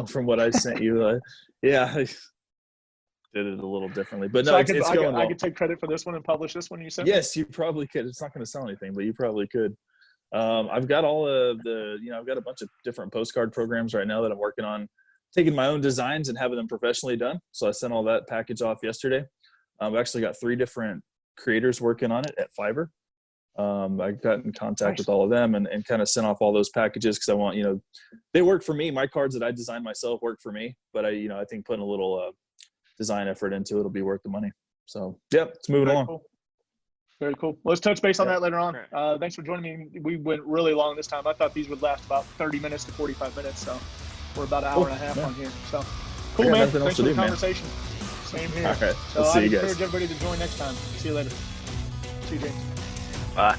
from what I sent you. I did it a little differently, but no, it's going well. I could take credit for this one and publish this one you sent me? Yes, you probably could. It's not going to sell anything, but you probably could. I've got all of I've got a bunch of different postcard programs right now that I'm working on, taking my own designs and having them professionally done. So I sent all that package off yesterday. I've actually got 3 different creators working on it at Fiverr. I got in contact with all of them and kind of sent off all those packages because I want, they work for me. My cards that I designed myself work for me, but I think putting a little design effort into it will be worth the money. So, yep, it's moving along. Cool. Very cool. Let's touch base on that later on. Thanks for joining me. We went really long this time. I thought these would last about 30 minutes to 45 minutes. So we're about an hour and a half on here. So cool, man. Thanks for the conversation. Same here. All right. So I'll see I you guys. encourage everybody to join next time. See you later. See you, James. Bye.